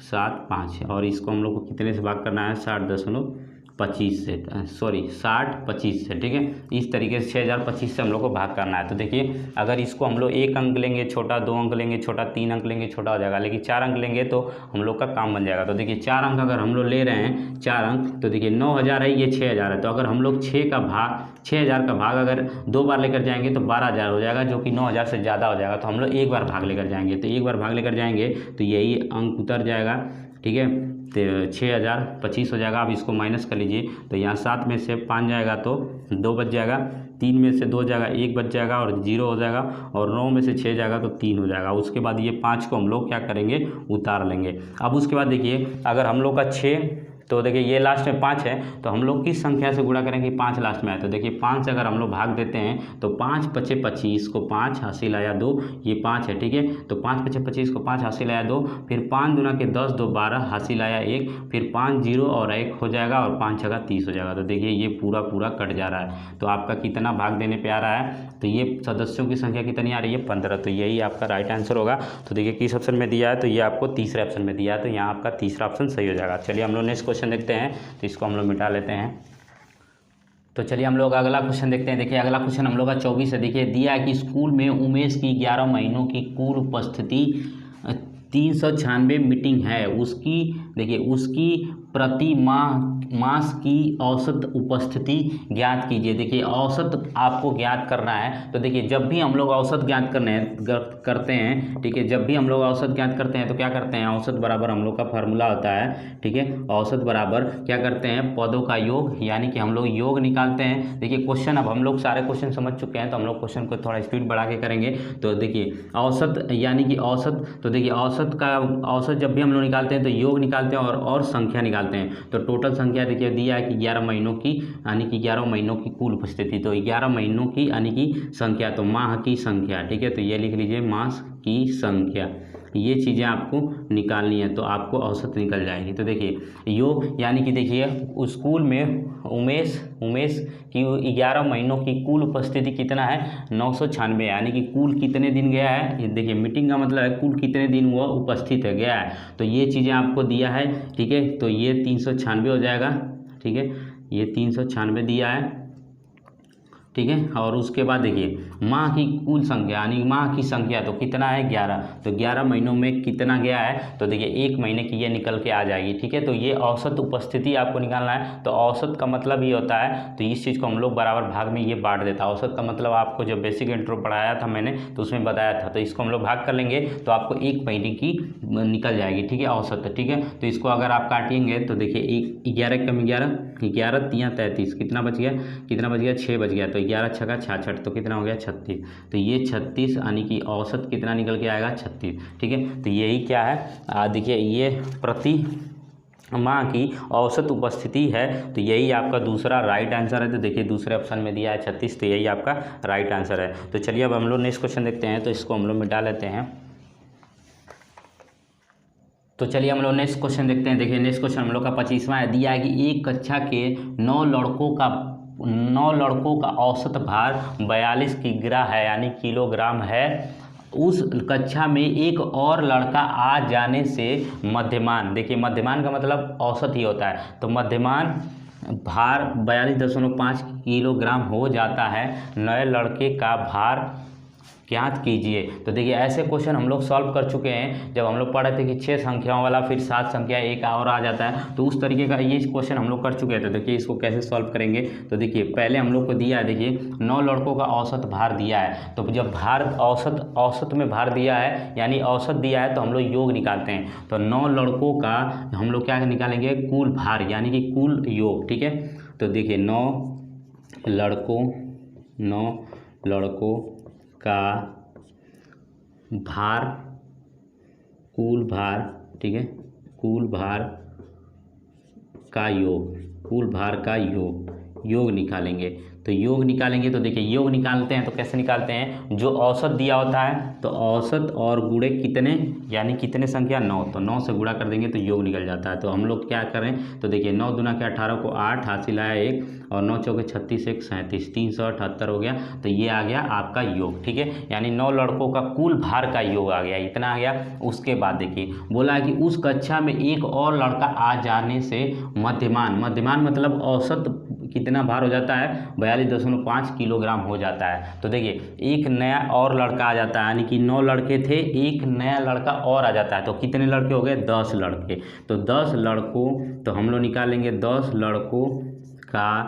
7, 5, और इसको हम लोग को कितने से भाग करना है, 60.25 से, सॉरी 60-25 से। ठीक है, इस तरीके से 6025 से हम लोग को भाग करना है। तो देखिए अगर इसको हम लोग 1 अंक लेंगे छोटा, 2 अंक लेंगे छोटा, 3 अंक लेंगे छोटा हो जाएगा, लेकिन 4 अंक लेंगे तो हम लोग का काम बन जाएगा। तो देखिए 4 अंक अगर हम लोग ले रहे हैं, 4 अंक, तो देखिए 9000 है, ये 6000 है, तो अगर हम लोग 6000 का भाग अगर 2 बार लेकर जाएंगे तो 12000 हो जाएगा, जो कि 9000 से ज़्यादा हो जाएगा। तो हम लोग 1 बार भाग लेकर जाएंगे, तो 1 बार भाग लेकर जाएंगे तो यही अंक उतर जाएगा। ठीक है, तो 6025 हो जाएगा। अब इसको माइनस कर लीजिए, तो यहाँ 7 में से 5 जाएगा तो 2 बच जाएगा, 3 में से 2 जाएगा, 1 बच जाएगा और 0 हो जाएगा, और 9 में से 6 जाएगा तो 3 हो जाएगा। उसके बाद ये 5 को हम लोग क्या करेंगे, उतार लेंगे। अब उसके बाद देखिए अगर हम लोग का 6, तो देखिए ये लास्ट में 5 है, तो हम लोग किस संख्या से गुणा करेंगे, 5 लास्ट में है, तो देखिए 5 से अगर हम लोग भाग देते हैं तो 5 पचे 25 को 5 हासिल आया 2, ये 5 है। ठीक है, तो 5 पचे 25 को 5 हासिल आया 2, फिर 5 दूना के 10, 2 12 हासिल आया 1, फिर 5 0 और 1 हो जाएगा, और 5 छक्का 30 हो जाएगा। तो देखिए ये पूरा कट जा रहा है, तो आपका कितना भाग देने पे आ रहा है, तो ये सदस्यों की संख्या कितनी आ रही है, 15। तो यही आपका राइट आंसर होगा। तो देखिए किस ऑप्शन में दिया है, तो ये आपको तीसरे ऑप्शन में दिया है, तो यहाँ आपका तीसरा ऑप्शन सही हो जाएगा। चलिए हम लोग नेक्स्ट क्वेश्चन देखते हैं, तो इसको हम लोग मिटा लेते हैं। तो चलिए हम लोग अगला क्वेश्चन देखते हैं। देखिए अगला क्वेश्चन हम लोग का 24 है। देखिए दिया है कि स्कूल में उमेश की 11 महीनों की कुल उपस्थिति 396 मीटिंग है, उसकी देखिए उसकी प्रति मास की औसत उपस्थिति ज्ञात कीजिए। देखिए औसत आपको ज्ञात करना है, तो देखिए जब भी हम लोग औसत ज्ञात करते हैं, ठीक है, जब भी हम लोग औसत ज्ञात करते हैं तो क्या करते हैं, औसत बराबर हम लोग का फार्मूला होता है। ठीक है, औसत बराबर क्या करते हैं, पदों का योग, यानी कि हम लोग योग निकालते हैं। देखिए क्वेश्चन, अब हम लोग सारे क्वेश्चन समझ चुके हैं, तो हम लोग क्वेश्चन को थोड़ा स्पीड बढ़ा के करेंगे। तो देखिए औसत यानी कि औसत, तो देखिए औसत जब भी हम लोग निकालते हैं तो योग निकालते हैं और संख्या निकालते हैं। तो टोटल संख्या देखिए दिया है कि 11 महीनों की, यानी कि 11 महीनों की कुल उपस्थिति, तो 11 महीनों की यानी कि संख्या, तो माह की संख्या। ठीक है, तो ये लिख लीजिए मास की संख्या, ये चीज़ें आपको निकालनी है, तो आपको औसत निकल जाएगी। तो देखिए योग यानी कि देखिए स्कूल में उमेश की 11 महीनों की कुल उपस्थिति कितना है, 996, यानी कि कुल कितने दिन गया है, ये देखिए मीटिंग का मतलब है कुल कितने दिन हुआ उपस्थित है गया है, तो ये चीज़ें आपको दिया है। ठीक है, तो ये 396 हो जाएगा। ठीक है, ये 396 दिया है। ठीक है, और उसके बाद देखिए माह की कुल संख्या, यानी माह की संख्या तो कितना है, 11, तो 11 महीनों में कितना गया है, तो देखिए 1 महीने की ये निकल के आ जाएगी। ठीक है, तो ये औसत उपस्थिति आपको निकालना है। तो औसत का मतलब ये होता है, तो इस चीज़ को हम लोग बराबर भाग में ये बांट देता है। औसत का मतलब आपको जब बेसिक इंट्रो पढ़ाया था मैंने, तो उसमें बताया था, तो इसको हम लोग भाग कर लेंगे तो आपको 1 महीने की निकल जाएगी। ठीक है, औसत। ठीक है, तो इसको अगर आप काटेंगे तो देखिए 11 कम 11 3 33, कितना बच गया, 6 बच गया, तो 11 छक्का 66, तो कितना हो गया 36, तो ये 36 यानी कि औसत कितना निकल के आएगा, 36। ठीक है, तो यही क्या है, देखिए ये प्रति माह की औसत उपस्थिति है, तो यही आपका दूसरा राइट आंसर है। तो देखिए दूसरे ऑप्शन में दिया है 36, तो यही आपका राइट आंसर है। तो चलिए अब हम लोग नेक्स्ट क्वेश्चन देखते हैं, तो इसको हम लोग मिटा लेते हैं। तो चलिए हम लोग नेक्स्ट क्वेश्चन देखते हैं। देखिए नेक्स्ट क्वेश्चन हम लोग का 25वां है। दिया है कि एक कक्षा के 9 लड़कों का औसत भार 42 किग्रा है, यानी किलोग्राम है। उस कक्षा में एक और लड़का आ जाने से मध्यमान, देखिए मध्यमान का मतलब औसत ही होता है, तो मध्यमान भार 42.5 किलोग्राम हो जाता है। नए लड़के का भार ज्ञात कीजिए। तो देखिए ऐसे क्वेश्चन हम लोग सॉल्व कर चुके हैं, जब हम लोग पढ़े थे कि 6 संख्याओं वाला, फिर 7 संख्या एक और आ जाता है, तो उस तरीके का ये क्वेश्चन हम लोग कर चुके थे। देखिए इसको कैसे सॉल्व करेंगे, तो देखिए पहले हम लोग को दिया है, देखिए 9 लड़कों का औसत भार दिया है, तो जब भार औसत में भार दिया है यानी औसत दिया है, तो हम लोग योग निकालते हैं। तो 9 लड़कों का हम लोग क्या निकालेंगे, कुल भार, यानी कि कुल योग। ठीक है, तो देखिए 9 लड़कों का भार, कुल भार, ठीक है, कुल भार का योग, योग निकालेंगे। तो योग निकालेंगे तो देखिए योग निकालते हैं तो कैसे निकालते हैं, जो औसत दिया होता है तो औसत और गुणे कितने, यानी कितने संख्या 9, तो 9 से गुणा कर देंगे तो योग निकल जाता है। तो हम लोग क्या करें, तो देखिए 9 दूना के 18 को 8 हासिल आया 1 और 9 चौके 36 1 37 378 हो गया। तो ये आ गया आपका योग, ठीक है, यानी 9 लड़कों का कुल भार का योग आ गया, इतना आ गया। उसके बाद देखिए बोला है कि उस कक्षा में एक और लड़का आ जाने से मध्यमान, मध्यमान मतलब औसत कितना भार हो जाता है, 42.5 किलोग्राम हो जाता है। तो देखिए एक नया और लड़का आ जाता है, यानी कि 9 लड़के थे, एक नया लड़का और आ जाता है। तो कितने लड़के हो गए, 10 लड़के। तो 10 लड़कों, तो हम लोग निकालेंगे 10 लड़कों का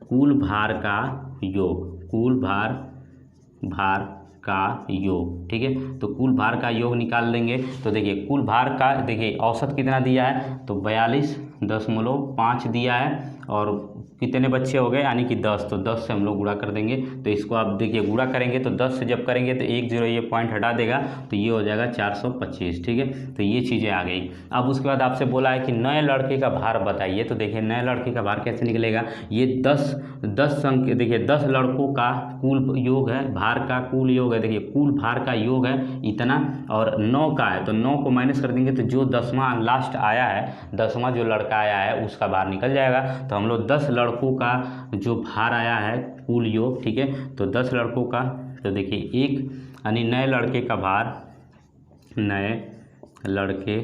कुल भार का योग, कुल भार का योग, ठीक है। तो कुल भार का योग निकाल लेंगे। तो देखिए कुल भार का, देखिए औसत कितना दिया है, तो 42.5 दिया है और कितने बच्चे हो गए, यानी कि 10। तो 10 से हम लोग गुणा कर देंगे। तो इसको आप देखिए गुणा करेंगे तो 10 से जब करेंगे तो 1 0 ये पॉइंट हटा देगा, तो ये हो जाएगा 425, ठीक है। तो ये चीज़ें आ गई। अब उसके बाद आपसे बोला है कि नए लड़के का भार बताइए। तो देखिए नए लड़के का भार कैसे निकलेगा, ये 10 संख्या, देखिए 10 लड़कों का कुल योग है, भार का कुल योग है, देखिए कुल भार का योग है इतना, और 9 का है तो 9 को माइनस कर देंगे तो जो 10वां लास्ट आया है, 10वां जो लड़का आया है उसका भार निकल जाएगा। तो हम लोग 10 लड़कों का जो भार आया है कुल योग, ठीक है, तो 10 लड़कों का, तो देखिए एक यानी नए लड़के का भार, नए लड़के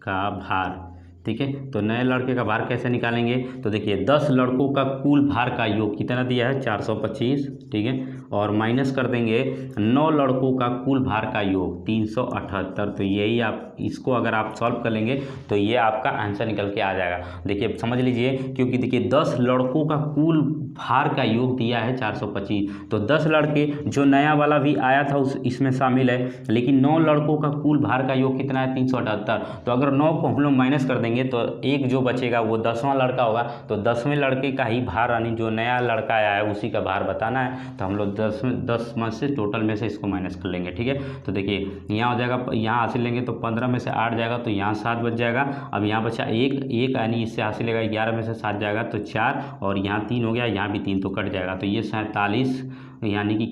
का भार, ठीक है। तो नए लड़के का भार कैसे निकालेंगे, तो देखिए 10 लड़कों का कुल भार का योग कितना दिया है, 425, ठीक है, और माइनस कर देंगे 9 लड़कों का कुल भार का योग 378। तो यही आप इसको अगर आप सॉल्व कर लेंगे तो ये आपका आंसर निकल के आ जाएगा। देखिए समझ लीजिए, क्योंकि देखिए 10 लड़कों का कुल भार का योग दिया है 425, तो 10 लड़के जो नया वाला भी आया था उस इसमें शामिल है, लेकिन 9 लड़कों का कुल भार का योग कितना है, 378। तो अगर 9 को हम लोग माइनस कर देंगे तो एक जो बचेगा वो 10वां लड़का होगा। तो 10वें लड़के का ही भार, यानी जो नया लड़का आया है उसी का भार बताना है। तो हम लोग 10 में से टोटल में से इसको माइनस कर लेंगे, ठीक है। तो देखिए यहाँ हो जाएगा, यहाँ हासिल लेंगे तो 15 में से 8 जाएगा तो यहाँ 7 बच जाएगा। अब यहाँ बचा एक यानी इससे हासिल लेगा 11 में से 7 जाएगा तो 4, और यहाँ 3 हो गया, यहाँ भी 3 तो कट जाएगा। तो ये 47 यानी कि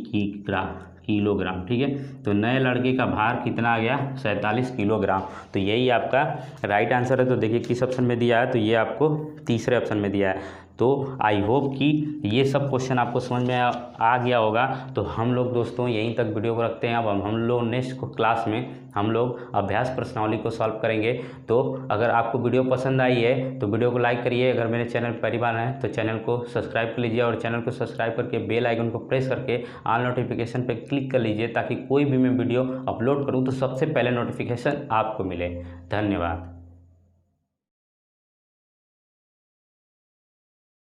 किलोग्राम, ठीक है। तो नए लड़के का भार कितना आ गया, 47 किलोग्राम। तो यही आपका राइट आंसर है। तो देखिए किस ऑप्शन में दिया है, तो ये आपको तीसरे ऑप्शन में दिया है। तो आई होप कि ये सब क्वेश्चन आपको समझ में आ गया होगा। तो हम लोग दोस्तों यहीं तक वीडियो को रखते हैं। अब हम लोग नेक्स्ट क्लास में हम लोग अभ्यास प्रश्नावली को सॉल्व करेंगे। तो अगर आपको वीडियो पसंद आई है तो वीडियो को लाइक करिए, अगर मेरे चैनल पहली बार है तो चैनल को सब्सक्राइब कर लीजिए, और चैनल को सब्सक्राइब करके बेल आइकन को प्रेस करके ऑल नोटिफिकेशन पर क्लिक कर लीजिए, ताकि कोई भी मैं वीडियो अपलोड करूँ तो सबसे पहले नोटिफिकेशन आपको मिले। धन्यवाद।